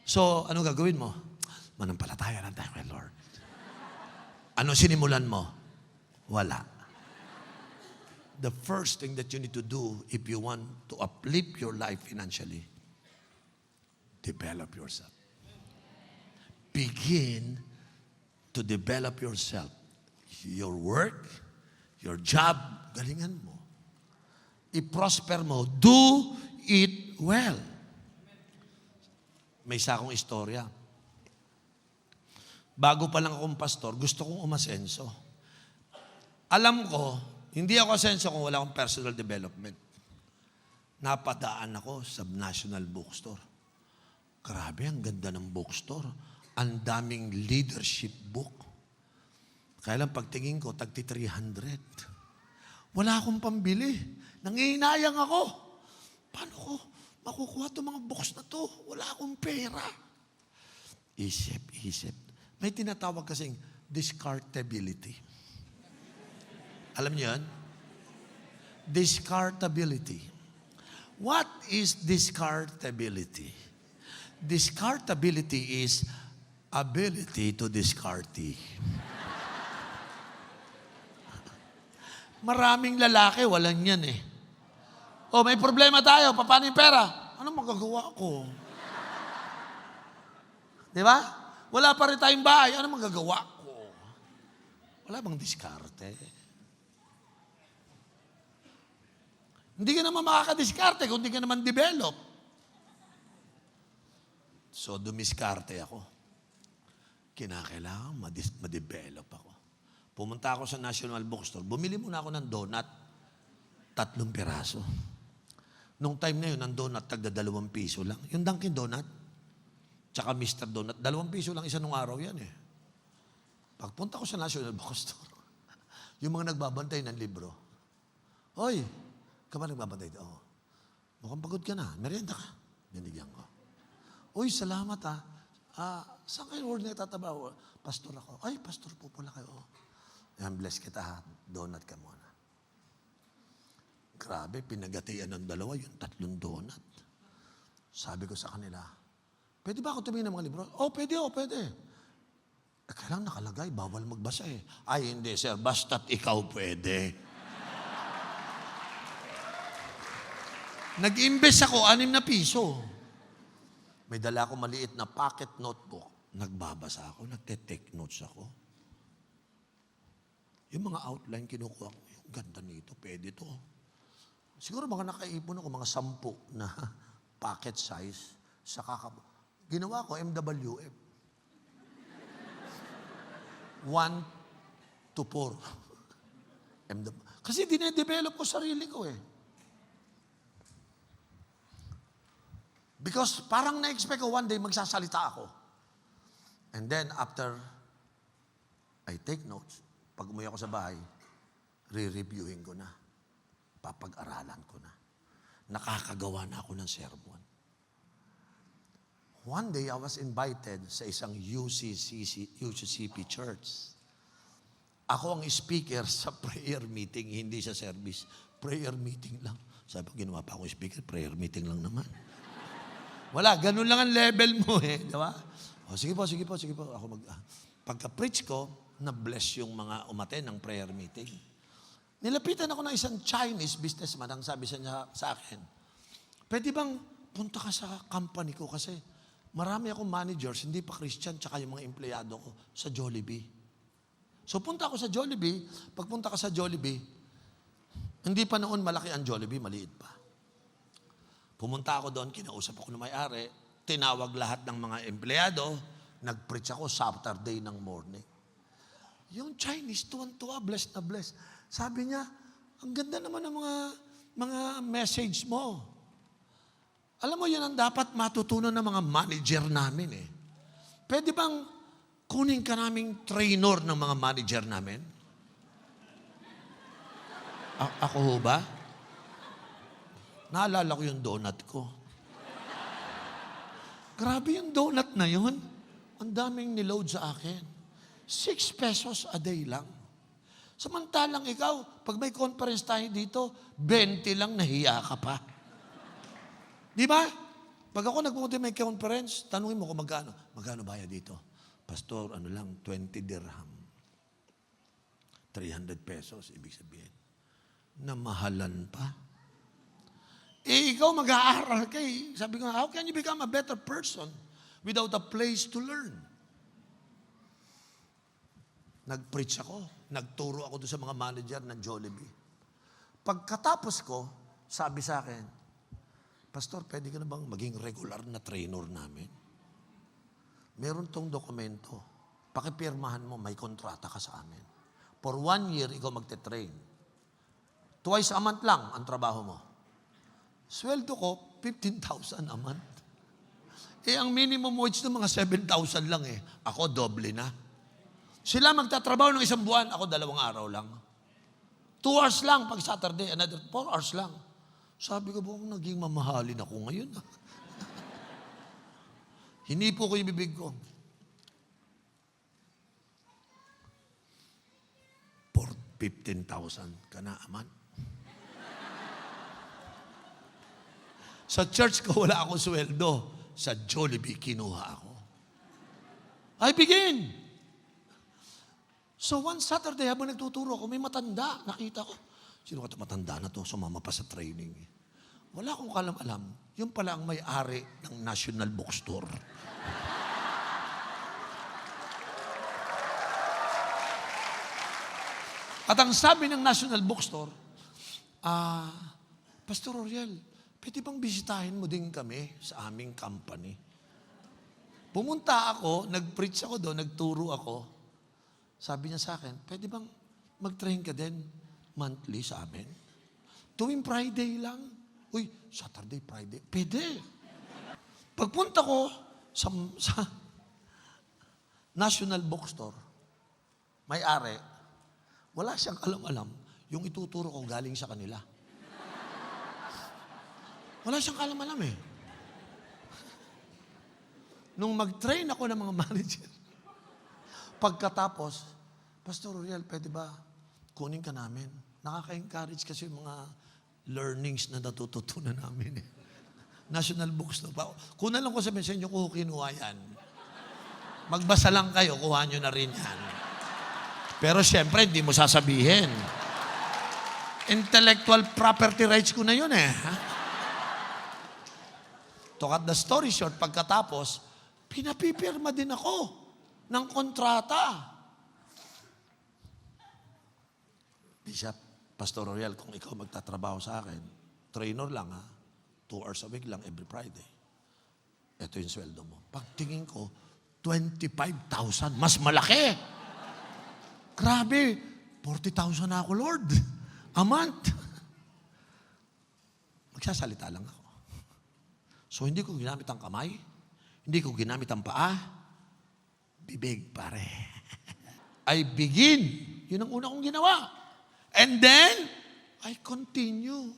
So, ano gagawin mo? Manampalataya lang tayo kay Lord. Ano sinimulan mo? Wala. The first thing that you need to do if you want to uplift your life financially, develop yourself. Begin to develop yourself. Your work, your job, galingan mo. I-prosper mo. Do it well. May isa akong istorya. Bago pa lang akong pastor, gusto kong umasenso. Alam ko, hindi ako asenso kung wala akong personal development. Napadaan ako sa National Bookstore. Grabe, ang ganda ng bookstore. Ang daming leadership book. Kaya lang pagtingin ko, tagti 300. Wala akong pambili. Nangihinayang ako. Paano ko makukuha itong mga books na to? Wala akong pera. Isip. May tinatawag kasing discardability. Alam niyo yan? Discardability. What is discardability? Discardability is ability to discard. Maraming lalaki, walang yan eh. Oh, may problema tayo, paano yung pera? Ano magagawa ko? Di ba? Wala pa rin tayong bahay, ano magagawa ko? Wala bang diskarte? Hindi ka naman makakadiskarte kung hindi ka naman develop. So, dumiskarte ako. Kinakailangan ma-develop ako. Pumunta ako sa National Bookstore. Bumili muna ako ng donut. 3 piraso. Nung time na yun, ang donut, tagda 2 piso lang. Yung Dunkin Donut, tsaka Mr. Donut, 2 piso lang isa nung araw yan eh. Pagpunta ko sa National Bookstore, yung mga nagbabantay ng libro, Hoy, ka ba nagbabantay? Oo. Mukhang pagod ka na. Merienda ka. Binigyan ko. Uy, salamat ha. Saan kayo Lord nagtatabaho? Pastor ako. Ay, pastor po pala kayo. Yan, bless kita ha. Donut ka muna. Grabe, pinagatian ng 2, yung 3 donut. Sabi ko sa kanila, pwede ba ako tumingin ng mga libro? Oh, pwede. Kailangan nakalagay, bawal magbasa eh. Ay, hindi sir, basta't ikaw pwede. Nag-invest ako, 6 na piso. May dala akong maliit na pocket notebook. Nagbabasa ako, nagte-take notes ako. Yung mga outline kinukuha ko, yung ganda nito, pwede to. Siguro mga nakaipon ako, mga 10 na pocket size. Ginawa ko, MWF. 1 to 4. Kasi dinedevelop ko sarili ko eh. Because parang na-expect ko one day magsasalita ako. And then after I take notes, pag umuwi ako sa bahay, re-reviewin ko na. Papag-aralan ko na. Nakakagawa na ako ng sermon. One day, I was invited sa isang UCCP church. Ako ang speaker sa prayer meeting, hindi sa service. Prayer meeting lang. Sabi ko, ginawa pa ako speaker, prayer meeting lang naman. Wala, ganun lang ang level mo eh. Di ba? O, sige po. Ako pagka-preach ko, na-bless yung mga umaten ng prayer meeting. Nilapitan ako ng isang Chinese businessman, ang sabi niya sa akin, pwede bang punta ka sa company ko kasi marami akong managers, hindi pa Christian, tsaka yung mga empleyado ko sa Jollibee. So punta ako sa Jollibee, pagpunta ka sa Jollibee, hindi pa noon malaki ang Jollibee, maliit pa. Pumunta ako doon, kinausap ako ng may-ari, tinawag lahat ng mga empleyado, nag-preach ako Saturday ng morning. Yung Chinese, tuwan-tuwa, blessed na blessed. Sabi niya, ang ganda naman ng mga message mo. Alam mo, yun ang dapat matutunan ng mga manager namin eh. Pwede bang kunin ka naming trainer ng mga manager namin? Ako ho ba? Naalala ko yung donut ko. Grabe yung donut na yun. Ang daming niload sa akin. 6 pesos a day lang. Samantalang ikaw, pag may conference tayo dito, 20 lang, nahiya ka pa. Di ba? Pag ako nagpupunta may conference, tanungin mo kung magkano. Magkano bayad dito? Pastor, ano lang, 20 dirham. 300 pesos, ibig sabihin. Namahalan pa. Eh, ikaw mag-aaral kay. Sabi ko, how can you become a better person without a place to learn? Nag-preach ako. Nagturo ako doon sa mga manager ng Jollibee. Pagkatapos ko, sabi sa akin, Pastor, pwede ka na bang maging regular na trainer namin? Meron tong dokumento. Pakipirmahan mo, may kontrata ka sa amin. For 1 year, ikaw magte-train. Twice a month lang ang trabaho mo. Sweldo ko, 15,000 a month. Eh, ang minimum wage ng mga 7,000 lang eh. Ako, doble na. Sila magtatrabaho ng 1 buwan, ako 2 araw lang. 2 hours lang pag Saturday, another 4 hours lang. Sabi ko, buong naging mamahalin ako ngayon. Hinipo ko yung bibig ko. For 15,000 ka na, aman. Sa church ko, wala akong sweldo. Sa Jollibee, kinuha ako. I begin. So one Saturday, habang nagtuturo ako, may matanda. Nakita ko, sino ka matanda na to? Sumama pa sa training. Wala akong kalam-alam. Yun pala ang may-ari ng National Bookstore. At ang sabi ng National Bookstore, Pastor Oriel, pwede bang bisitahin mo din kami sa aming company? Pumunta ako, nag-preach ako doon, nagturo ako. Sabi niya sa akin, pwede bang mag-train ka din monthly sa amin? Tuwing Friday lang. Uy, Saturday, Friday. Pwede. Pagpunta ko sa National Bookstore, may-ari, wala siyang alam-alam. Yung ituturo ko galing sa kanila. Wala siyang alam-alam eh. Nung mag-train ako ng mga manager, pagkatapos, Pastor Oriel, pwede ba kunin ka namin? Nakaka-encourage kasi yung mga learnings na natututunan namin eh. National Bookstore. Kunan lang ko sa message nyo kung kinuha yan. Magbasa lang kayo, kuha nyo na rin yan. Pero siyempre, hindi mo sasabihin. Intellectual property rights ko na yun eh. To cut the story short, pagkatapos, pinapipirma din ako ng kontrata. Bishop, Pastor Oriel, kung ikaw magtatrabaho sa akin, trainer lang ha, 2 hours a week lang every Friday. Ito yung sweldo mo. Pagtingin ko, 25,000. Mas malaki. Grabe, 40,000 na ako, Lord. A month. Magsasalita lang ako. So hindi ko ginamit ang kamay, hindi ko ginamit ang paa, bibig, pare. I begin. Yun ang una kong ginawa. And then, I continue.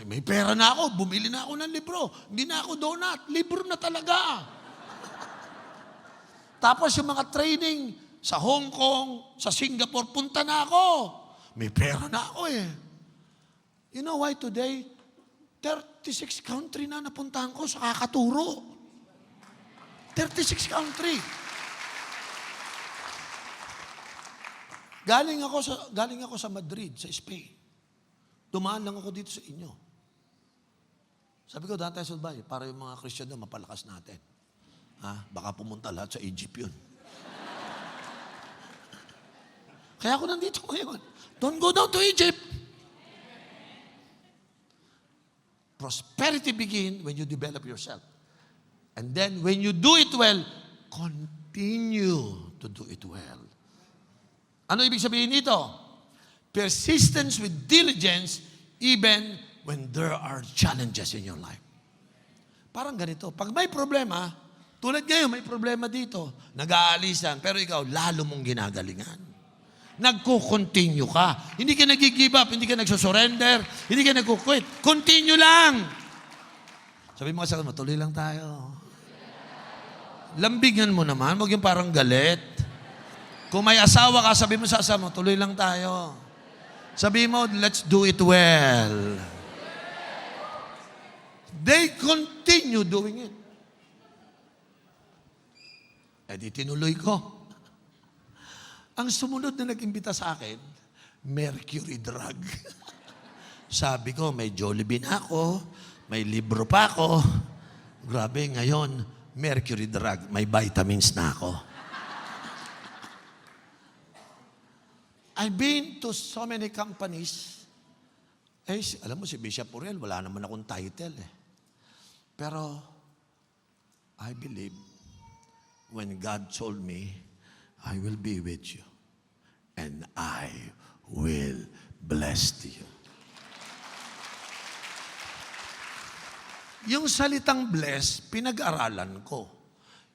May pera na ako, bumili na ako ng libro. Hindi na ako donut, libro na talaga. Tapos yung mga training sa Hong Kong, sa Singapore, punta na ako. May pera na ako eh. You know why today, 36 country na napuntahan ko sa kakaturo. 36 country. Galing ako sa Madrid, sa Spain. Dumaan lang ako dito sa inyo. Sabi ko, daan tayo sa Dubai, para yung mga Christian doon, mapalakas natin. Baka pumunta lahat sa Egypt yun. Kaya ako nandito ngayon. Don't go down to Egypt. Prosperity begins when you develop yourself. And then when you do it well, continue to do it well. Ano ibig sabihin nito? Persistence with diligence even when there are challenges in your life. Parang ganito. Pag may problema, tulad ngayon, may problema dito, nag-aalisan, pero ikaw, lalo mong ginagalingan. Nagko-continue ka. Hindi ka nag-give up, hindi ka nagsusurrender, hindi ka nagko-quit. Continue lang. Sabi mo sa mo, tuloy lang tayo. Lambingan mo naman, huwag yung parang galit. Kung may asawa ka, sabi mo sa asawa mo, tuloy lang tayo. Sabi mo, let's do it well. They continue doing it. Eh di tinuloy ko. Ang sumunod na nag-imbita sa akin, mercury drug. Sabi ko, may Jollibee ako, may libro pa ako. Grabe, ngayon, mercury drug, may vitamins na ako. I've been to so many companies. Alam mo, si Bishop Uriel, wala naman akong title eh. Pero, I believe, when God told me, I will be with you, and I will bless you. Yung salitang bless, pinag-aralan ko.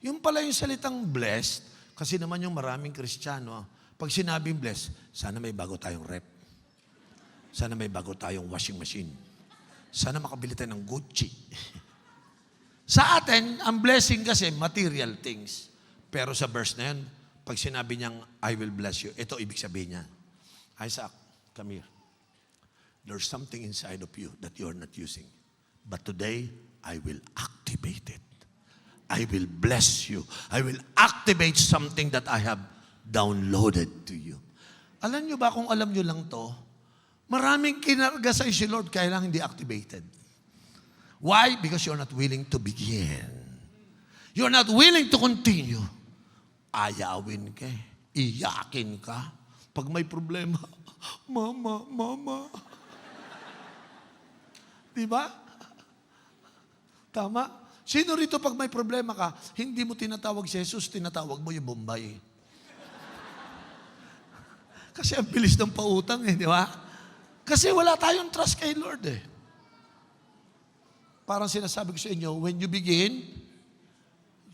Yung pala yung salitang blessed, kasi naman yung maraming Kristiyano, pag sinabing bless, sana may bago tayong rep. Sana may bago tayong washing machine. Sana makabili tayo ng Gucci. Sa atin, ang blessing kasi, material things. Pero sa verse na yan, pag sinabi niyang, I will bless you, ito ibig sabihin niya. Isaac, come here. There's something inside of you that you're not using. But today, I will activate it. I will bless you. I will activate something that I have downloaded to you. Alam niyo ba, kung alam niyo lang to, maraming kinarga sa si Lord, kaya lang hindi activated. Why? Because you're not willing to begin. You're not willing to continue. Ayawin ka, iyakin ka. Pag may problema, mama. Diba? Tama? Sino rito pag may problema ka, hindi mo tinatawag si Jesus, tinatawag mo yung Bombay. Kasi ang bilis ng pautang eh, di ba? Kasi wala tayong trust kay Lord eh. Parang sinasabi ko sa inyo, when you begin,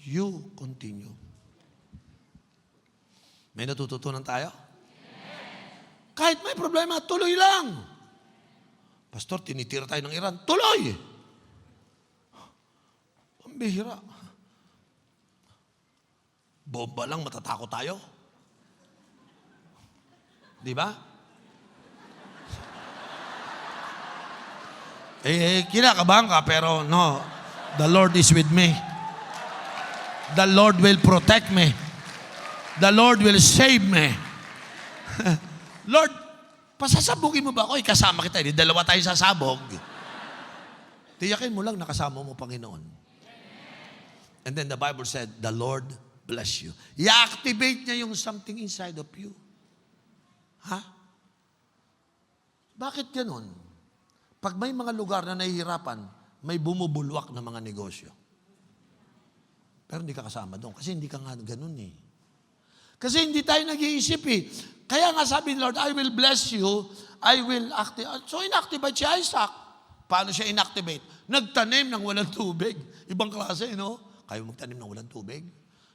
you continue. May natututunan tayo? Kahit may problema, tuloy lang. Pastor, tinitira tayo ng Iran. Tuloy! Ang bihira. Bomba lang, matatakot tayo. Di ba? Kinakabahan ka, pero no. The Lord is with me. The Lord will protect me. The Lord will save me. Lord, pasasabugin mo ba ako? Kasama kita. Dalawa tayo sasabog. Tiyakin mo lang, nakasama mo, Panginoon. And then the Bible said, the Lord bless you. I-activate niya yung something inside of you. Ha? Bakit ganun? Pag may mga lugar na nahihirapan, may bumubulwak na mga negosyo. Pero hindi ka kasama doon. Kasi hindi ka nga ganun eh. Kasi hindi tayo nag-iisip eh. Kaya nga sabi ni Lord, I will bless you, I will activate. So inactivate si Isaac. Paano siya inactivate? Nagtanim ng walang tubig. Ibang klase, no? Kaya mo magtanim ng walang tubig?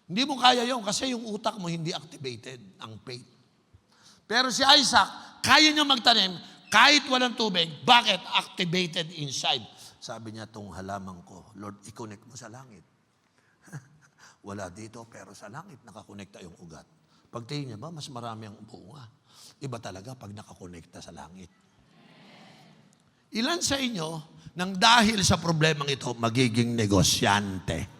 Hindi mo kaya yon kasi yung utak mo hindi activated, ang faith. Pero si Isaac, kaya niya magtanim kahit walang tubig. Bakit? Activated inside. Sabi niya, itong halaman ko, Lord, i-connect mo sa langit. Wala dito, pero sa langit nakakonekta yung ugat. Pagtingin niya ba, mas marami ang bunga. Iba talaga pag nakakonekta sa langit. Ilan sa inyo, nang dahil sa problemang ito, magiging negosyante?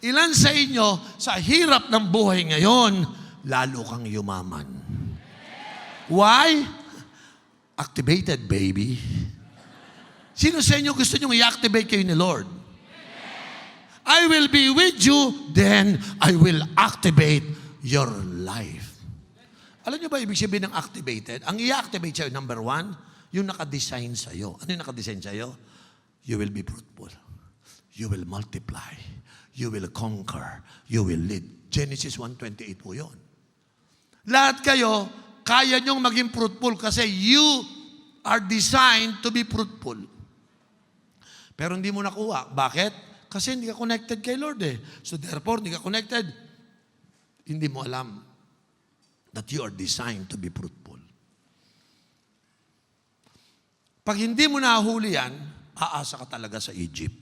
Ilan sa inyo, sa hirap ng buhay ngayon, lalo kang yumaman? Why? Activated, baby. Sino sa inyo gusto nyo i-activate kayo ni Lord? I will be with you, then I will activate your life. Alam nyo ba ibig sabihin ng activated? Ang i-activate sa'yo, number 1, yung nakadesign sa'yo. Ano yung nakadesign sa'yo? You will be fruitful. You will multiply. You will conquer. You will lead. Genesis 1:28 po yun. Lahat kayo, kaya nyong maging fruitful kasi you are designed to be fruitful. Pero hindi mo nakuha. Bakit? Kasi hindi ka connected kay Lord eh. So therefore, hindi ka connected. Hindi mo alam that you are designed to be fruitful. Pag hindi mo nahuli yan, aasa ka talaga sa Egypt.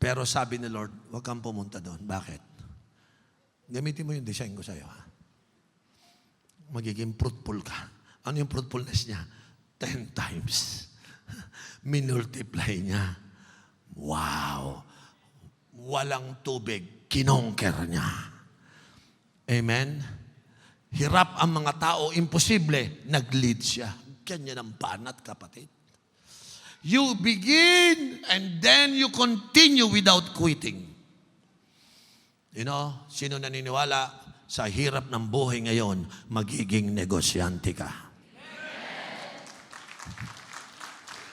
Pero sabi ni Lord, huwag kang pumunta doon. Bakit? Gamitin mo yung design ko sa'yo. Ha? Magiging fruitful ka. Ano yung fruitfulness niya? 10 times. Minultiply niya. Wow! Walang tubig. Kinongker niya. Amen? Hirap ang mga tao, imposible, nag-lead siya. Ganyan ang banat, kapatid. You begin and then you continue without quitting. You know, sino naniniwala sa hirap ng buhay ngayon, magiging negosyante ka?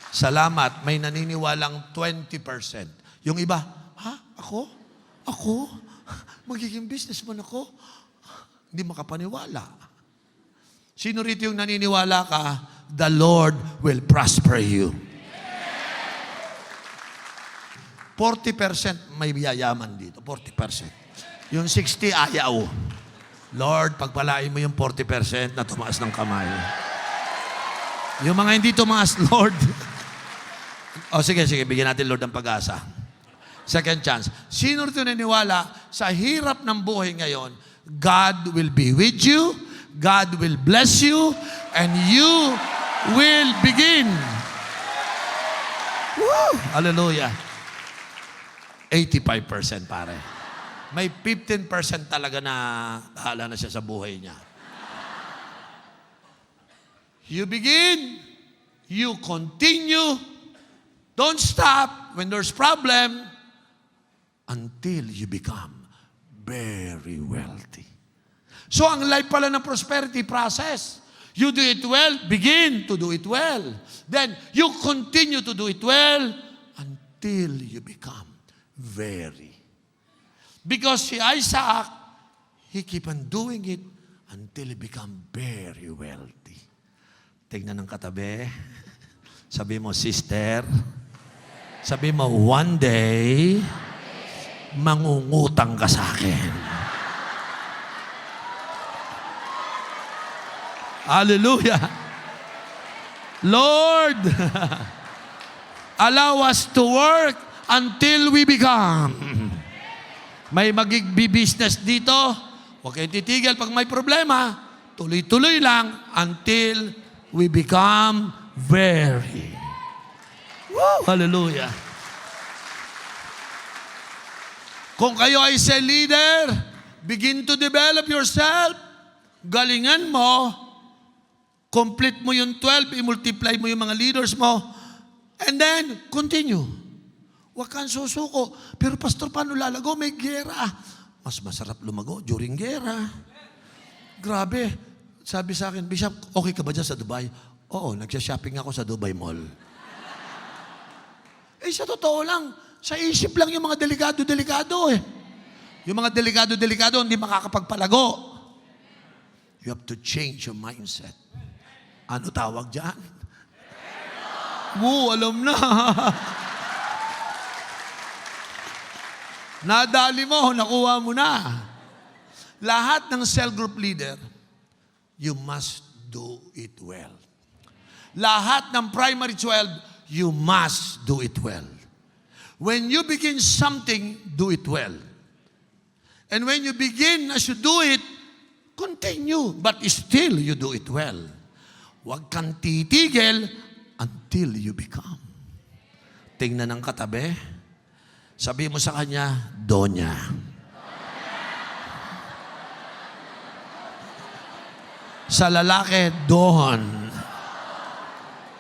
Salamat, may naniniwalang 20%. Yung iba, ha? Ako? Ako? Magiging businessman ako? Hindi makapaniwala. Sino rito yung naniniwala ka, the Lord will prosper you? 40% may yayaman dito. 40%. Yung 60 ayaw. Lord, pagpalain mo yung 40% na tumaas ng kamay. Yung mga hindi tumaas, Lord. Sige, bigyan natin Lord ng pag-asa. Second chance. Sino rito naniniwala sa hirap ng buhay ngayon, God will be with you, God will bless you, and you will begin. Woo! Hallelujah. 85% pare. May 15% talaga na bahala na siya sa buhay niya. You begin, you continue, don't stop when there's problem until you become very wealthy. So ang life pala ng prosperity process. You do it well, begin to do it well. Then you continue to do it well until you become very. Because si Isaac, he keep on doing it until he become very wealthy. Tingnan ng katabi. Sabi mo, sister. Sabi mo, one day, mangungutang ka sa akin. Hallelujah. Lord, allow us to work until we become. May magigbi-business dito. Huwag kayong titigil pag may problema. Tuloy-tuloy lang until we become very. Woo! Hallelujah. Kung kayo ay sa leader, begin to develop yourself. Galingan mo. Complete mo yung 12, i-multiply mo yung mga leaders mo. And then, continue. Huwag kang susuko. Pero pastor, paano lalago? May gera. Mas masarap lumago during gera. Grabe. Sabi sa akin, Bishop, okay ka ba dyan sa Dubai? Oo, nagsha-shopping ako sa Dubai Mall. Sa totoo lang, sa isip lang yung mga delikado-delikado eh. Yung mga delikado-delikado, hindi makakapagpalago. You have to change your mindset. Ano tawag dyan? Alam na. Nadali mo, nakuha mo na. Lahat ng cell group leader, you must do it well. Lahat ng primary 12, you must do it well. When you begin something, do it well. And when you begin as you do it, continue, but still you do it well. Huwag kang titigil until you become. Tingnan ng katabi. Sabi mo sa kanya, Donya. Sa lalaki, Don.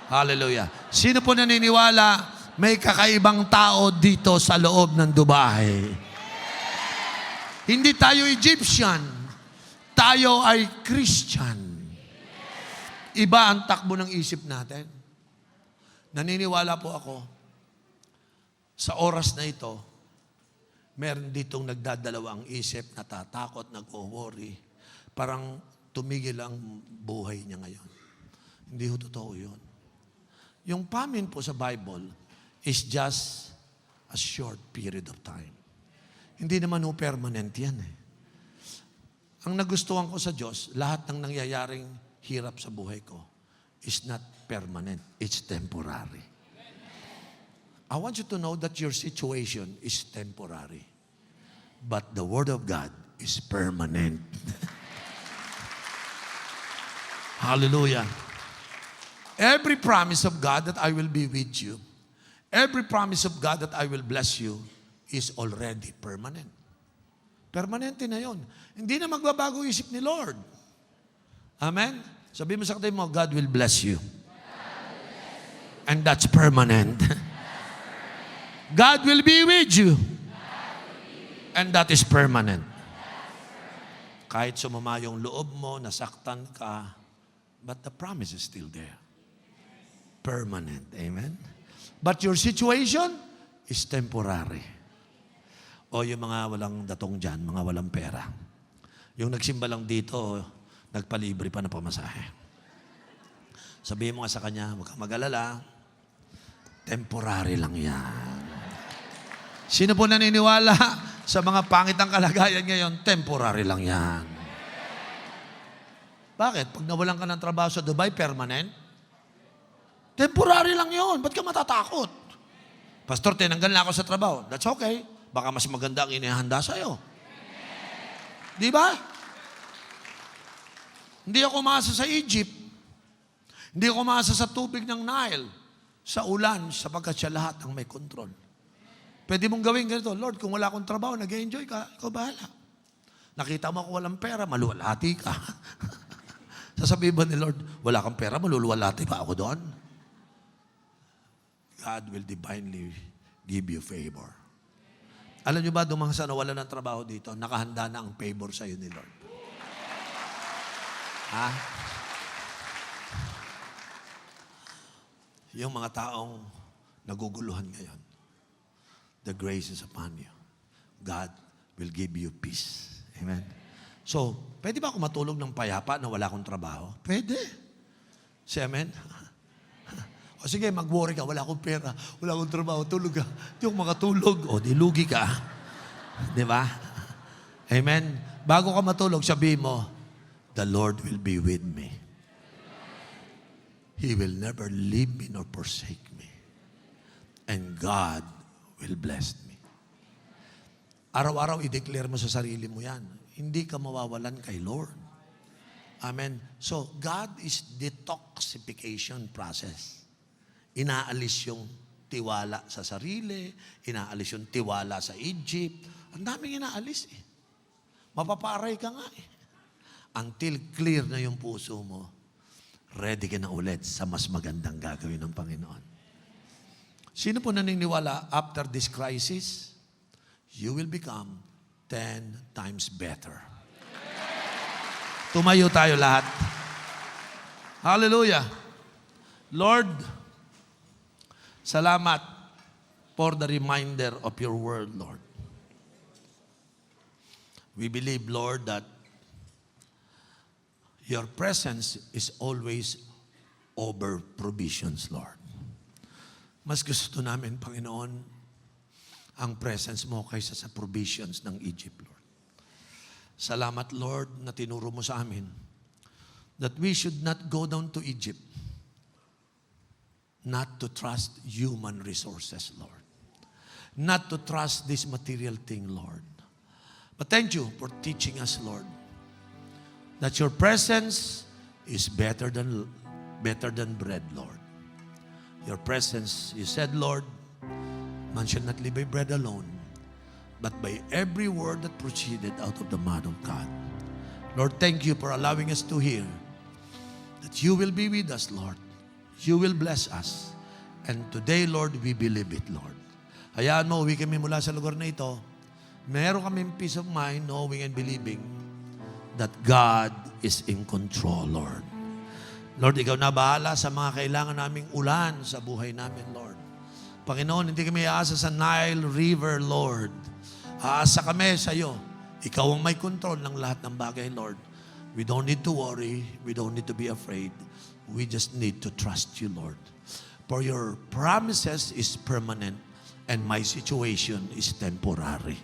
Hallelujah. Sino po naniniwala may kakaibang tao dito sa loob ng Dubai? Hindi tayo Egyptian. Tayo ay Christian. Iba ang takbo ng isip natin. Naniniwala po ako, sa oras na ito, meron ditong nagdadalawang isip, natatakot, nag-worry. Parang tumigil ang buhay niya ngayon. Hindi ho totoo yun. Yung famine po sa Bible is just a short period of time. Hindi naman ho permanent yan eh. Ang nagustuhan ko sa Diyos, lahat ng nangyayaring hirap sa buhay ko is not permanent. It's temporary. I want you to know that your situation is temporary. But the Word of God is permanent. Hallelujah. Every promise of God that I will be with you, every promise of God that I will bless you, is already permanent. Permanente na yon. Hindi na magbabago isip ni Lord. Amen? Sabi mo sa katabi mo, God will bless you. And that's permanent. God will be with you. And that is permanent. Kahit sumama yung loob mo, nasaktan ka, but the promise is still there. Permanent. Amen? But your situation is temporary. O yung mga walang datong dyan, mga walang pera. Yung nagsimba lang dito, nagpalibre pa na pamasahe. Sabihin mo nga sa kanya, huwag kang mag-alala, temporary lang yan. Sino po naniniwala sa mga pangit ang kalagayan ngayon? Temporary lang yan. Bakit? Pag nawalan ka ng trabaho sa Dubai, permanent? Temporary lang yun. Ba't ka matatakot? Pastor, tinanggal na ako sa trabaho. That's okay. Baka mas maganda ang inihanda sa'yo. Di ba? Hindi ako maasa sa Egypt. Hindi ako maasa sa tubig ng Nile. Sa ulan, sapagkat siya lahat ang may kontrol. Pwede mong gawin ganito, Lord, kung wala akong trabaho, nag-enjoy ka, ikaw bahala. Nakita mo ako walang pera, maluwalhati ka. Sasabihin ba ni Lord, wala kang pera, maluluwalhati pa ako doon? God will divinely give you favor. Alam niyo ba, dumang sa nawala ng trabaho dito, nakahanda na ang favor sa iyo ni Lord. Ha? Yung mga taong naguguluhan ngayon, the grace is upon you. God will give you peace. Amen? So, pwede ba ako matulog ng payapa na wala akong trabaho? Pwede. Say amen? O sige, mag-worry ka, wala akong pera, wala akong trabaho, tulog ka. Di ako makatulog. O, di lugi ka. Di ba? Amen? Bago ka matulog, sabihin mo, the Lord will be with me. He will never leave me nor forsake me. And God will bless me. Araw-araw, i-declare mo sa sarili mo yan. Hindi ka mawawalan kay Lord. Amen? So, God is detoxification process. Inaalis yung tiwala sa sarili, inaalis yung tiwala sa Egypt. Ang daming inaalis eh. Mapaparay ka nga eh. Until clear na yung puso mo, ready ka na ulit sa mas magandang gagawin ng Panginoon. Sino po naniniwala after this crisis, you will become 10 times better? Tumayo tayo lahat. Hallelujah. Lord, salamat for the reminder of your word, Lord. We believe, Lord, that your presence is always over provisions, Lord. Mas gusto namin, Panginoon, ang presence mo kaysa sa provisions ng Egypt, Lord. Salamat, Lord, na tinuro mo sa amin that we should not go down to Egypt, not to trust human resources, Lord. Not to trust this material thing, Lord. But thank you for teaching us, Lord, that your presence is better than bread, Lord. Your presence, you said, Lord, man shall not live by bread alone, but by every word that proceeded out of the mouth of God. Lord, thank you for allowing us to hear that you will be with us, Lord. You will bless us. And today, Lord, we believe it, Lord. Hayaan mo, uwi kami mula sa lugar na ito. Meron kaming peace of mind, knowing and believing that God is in control, Lord. Lord, ikaw na bahala sa mga kailangan naming ulan sa buhay namin, Lord. Panginoon, hindi kami aasa sa Nile River, Lord. Aasa kami sa iyo. Ikaw ang may control ng lahat ng bagay, Lord. We don't need to worry. We don't need to be afraid. We just need to trust you, Lord. For your promises is permanent and my situation is temporary.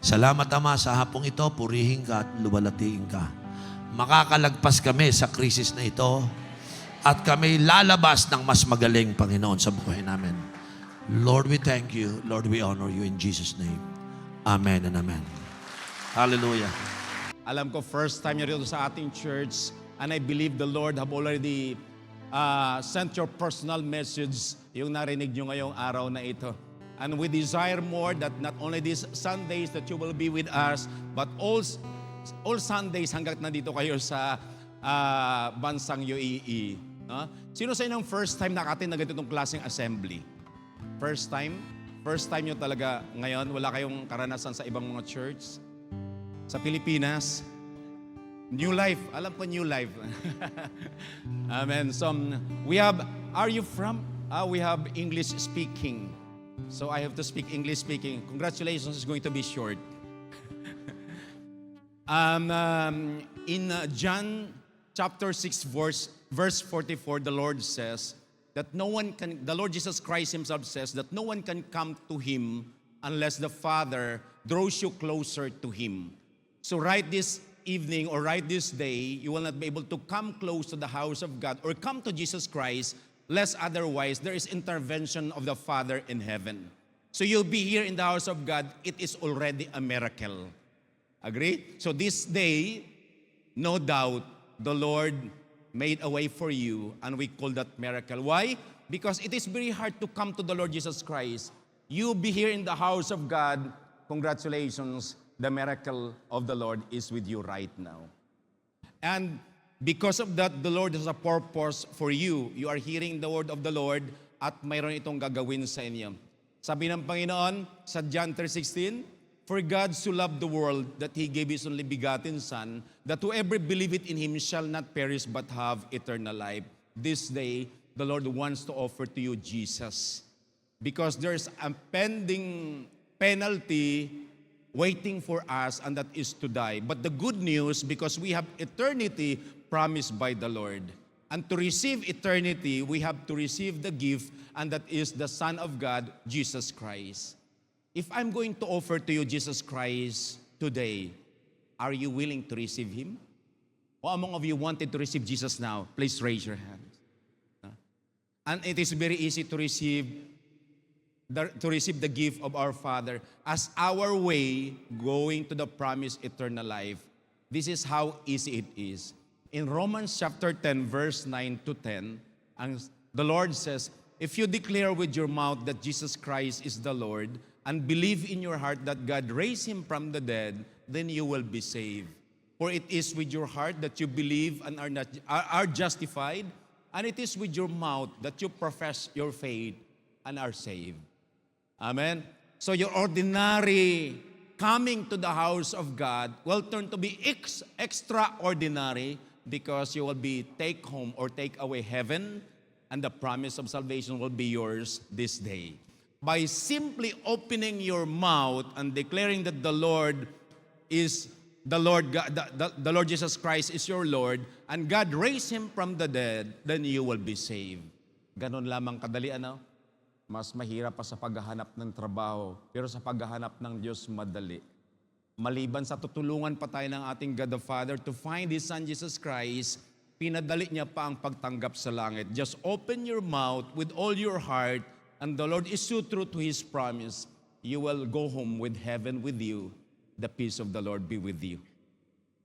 Salamat, Ama, sa hapong ito. Purihin ka at luwalhatiin ka. Makakalagpas kami sa krisis na ito at kami lalabas ng mas magaling, Panginoon, sa buhay namin. Lord, we thank you. Lord, we honor you in Jesus' name. Amen and amen. Hallelujah. Alam ko, first time nyo rito sa ating church, and I believe the Lord have already sent your personal message, yung narinig nyo ngayong araw na ito. And we desire more that not only these Sundays that you will be with us, but all Sundays hanggat nandito kayo sa bansang UAE. Sino sa inyong first time nakatin na ganitong klaseng assembly? First time? First time nyo talaga ngayon? Wala kayong karanasan sa ibang mga church? Sa Pilipinas? New life. Alam ko new life. Amen. So, are you from? We have English speaking. So I have to speak English speaking. Congratulations, it's going to be short. In John chapter 6, verse 44, the Lord says that the Lord Jesus Christ himself says that no one can come to him unless the Father draws you closer to him. So right this evening or right this day, you will not be able to come close to the house of God or come to Jesus Christ, lest otherwise there is intervention of the Father in heaven. So you'll be here in the house of God, it is already a miracle. Agree? So this day, no doubt, the Lord made a way for you, and we call that miracle. Why? Because it is very hard to come to the Lord Jesus Christ. You be here in the house of God, congratulations, the miracle of the Lord is with you right now. And because of that, the Lord has a purpose for you. You are hearing the word of the Lord at mayroon itong gagawin sa inyo. Sabi ng Panginoon sa John 3:16, "For God so loved the world that He gave His only begotten Son, that whoever believeth in Him shall not perish but have eternal life." This day, the Lord wants to offer to you Jesus. Because there's a pending penalty waiting for us, and that is to die. But the good news, because we have eternity promised by the Lord. And to receive eternity, we have to receive the gift, and that is the Son of God, Jesus Christ. If I'm going to offer to you Jesus Christ today, are you willing to receive Him? Or among of you wanted to receive Jesus now? Please raise your hands. And it is very easy to receive the gift of our Father as our way going to the promised eternal life. This is how easy it is. In Romans chapter 10, verse 9 to 10, the Lord says, "If you declare with your mouth that Jesus Christ is the Lord and believe in your heart that God raised Him from the dead, then you will be saved. For it is with your heart that you believe and are justified, and it is with your mouth that you profess your faith and are saved." Amen? So your ordinary coming to the house of God will turn to be extraordinary, because you will be take home or take away heaven, and the promise of salvation will be yours this day. By simply opening your mouth and declaring that the Lord is the Lord, the Lord Jesus Christ is your Lord, and God raised Him from the dead, then you will be saved. Ganon lamang kadali, ano? Mas mahirap pa sa paghahanap ng trabaho, pero sa paghahanap ng Diyos, madali. Maliban sa tutulungan pa tayo ng ating God the Father to find His Son Jesus Christ, pinadali niya pa ang pagtanggap sa langit. Just open your mouth with all your heart, and the Lord is so true to His promise. You will go home with heaven with you. The peace of the Lord be with you.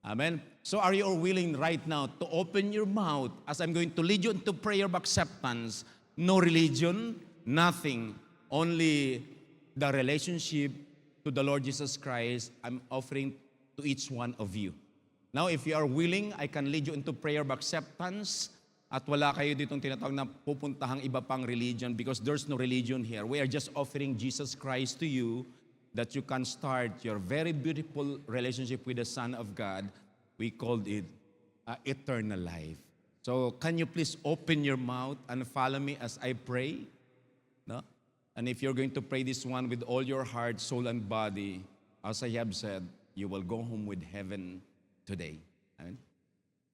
Amen. So are you all willing right now to open your mouth as I'm going to lead you into prayer of acceptance? No religion, nothing. Only the relationship to the Lord Jesus Christ I'm offering to each one of you. Now, if you are willing, I can lead you into prayer of acceptance. At wala kayo ditong tinatawag na pupuntahang iba pang religion because there's no religion here. We are just offering Jesus Christ to you that you can start your very beautiful relationship with the Son of God. We called it eternal life. So can you please open your mouth and follow me as I pray? No? And if you're going to pray this one with all your heart, soul, and body, as I have said, you will go home with heaven today. Amen.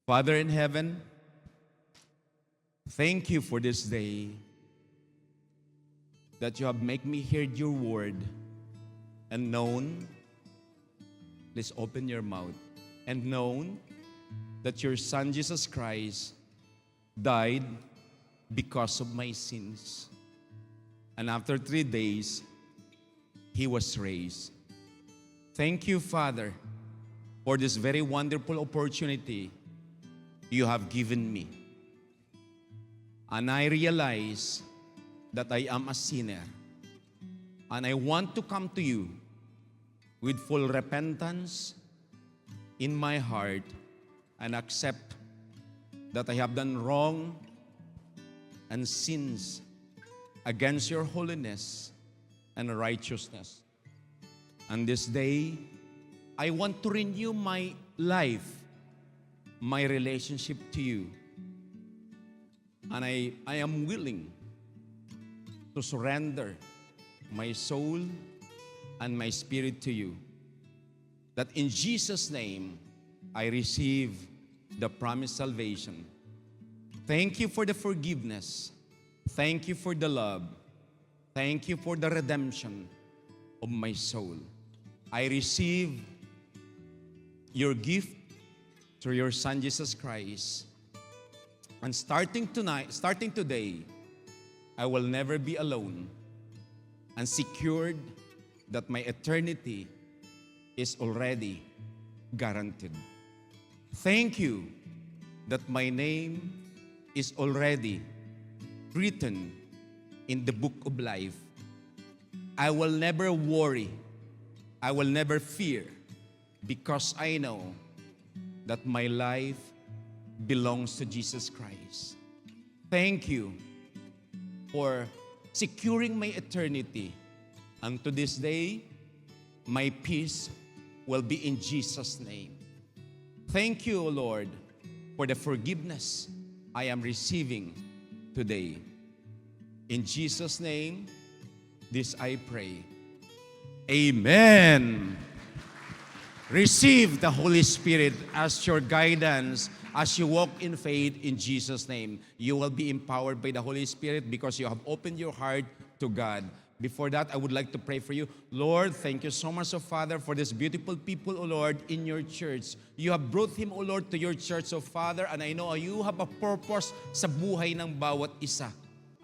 Father in heaven, thank you for this day that you have made me hear your word and known, please open your mouth, and known that your Son Jesus Christ died because of my sins. And after 3 days, He was raised. Thank you, Father, for this very wonderful opportunity you have given me. And I realize that I am a sinner. And I want to come to you with full repentance in my heart and accept that I have done wrong and sins against your holiness and righteousness. And this day, I want to renew my life, my relationship to you. And I am willing to surrender my soul and my spirit to you. That in Jesus' name, I receive the promised salvation. Thank you for the forgiveness. Thank you for the love. Thank you for the redemption of my soul. I receive your gift through your Son, Jesus Christ. And starting today, I will never be alone and secured that my eternity is already guaranteed. Thank you that my name is already written in the book of life. I will never worry. I will never fear because I know that my life belongs to Jesus Christ. Thank you for securing my eternity. And to this day, my peace will be in Jesus' name. Thank you, O Lord, for the forgiveness I am receiving today. In Jesus' name, this I pray. Amen. Receive the Holy Spirit as your guidance as you walk in faith in Jesus' name. You will be empowered by the Holy Spirit because you have opened your heart to God. Before that, I would like to pray for you. Lord, thank you so much, O Father, for this beautiful people, O Lord, in your church. You have brought him, O Lord, to your church, O Father, and I know you have a purpose sa buhay ng bawat isa.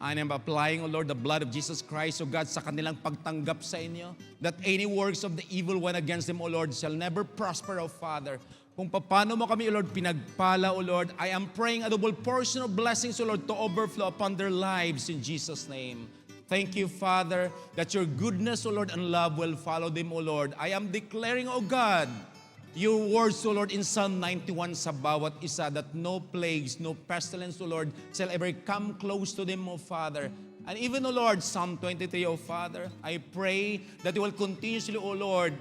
I am applying, O Lord, the blood of Jesus Christ, O God, sa kanilang pagtanggap sa inyo, that any works of the evil one against them, O Lord, shall never prosper, O Father. Kung paano mo kami, O Lord, pinagpala, O Lord, I am praying a double portion of blessings, O Lord, to overflow upon their lives in Jesus' name. Thank you, Father, that your goodness, O Lord, and love will follow them, O Lord. I am declaring, O God, your words, O Lord, in Psalm 91 sa bawat isa, that no plagues, no pestilence, O Lord, shall ever come close to them, O Father. And even, O Lord, Psalm 23, O Father, I pray that you will continuously, O Lord,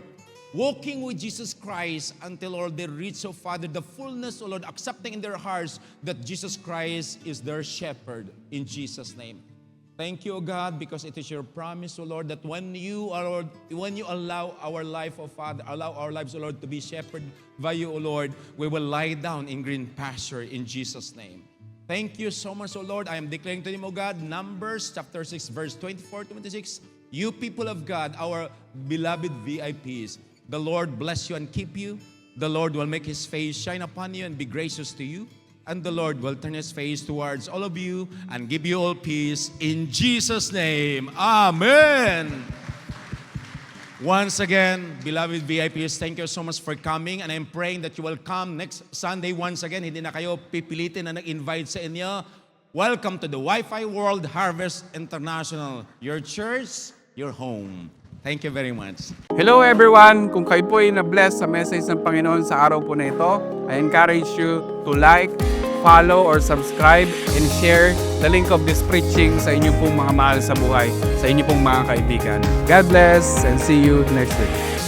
walking with Jesus Christ until, Lord, they reach, O Father, the fullness, O Lord, accepting in their hearts that Jesus Christ is their shepherd, in Jesus' name. Thank you, O God, because it is your promise, O Lord, that when you allow our life, O Father, allow our lives, O Lord, to be shepherded by you, O Lord, we will lie down in green pasture in Jesus' name. Thank you so much, O Lord. I am declaring to you, O God, Numbers chapter 6, verse 24-26. You people of God, our beloved VIPs, the Lord bless you and keep you. The Lord will make His face shine upon you and be gracious to you. And the Lord will turn His face towards all of you and give you all peace. In Jesus' name, Amen. Once again, beloved VIPs, thank you so much for coming. And I'm praying that you will come next Sunday once again. Hindi na kayo pipilitin na nag-invite sa inyo. Welcome to the Wi-Fi World Harvest International. Your church, your home. Thank you very much. Hello everyone! Kung kayo po ay na-bless sa message ng Panginoon sa araw po na ito, I encourage you to like, follow, or subscribe and share the link of this preaching sa inyong pong mga mahal sa buhay, sa inyong pong mga kaibigan. God bless and see you next week.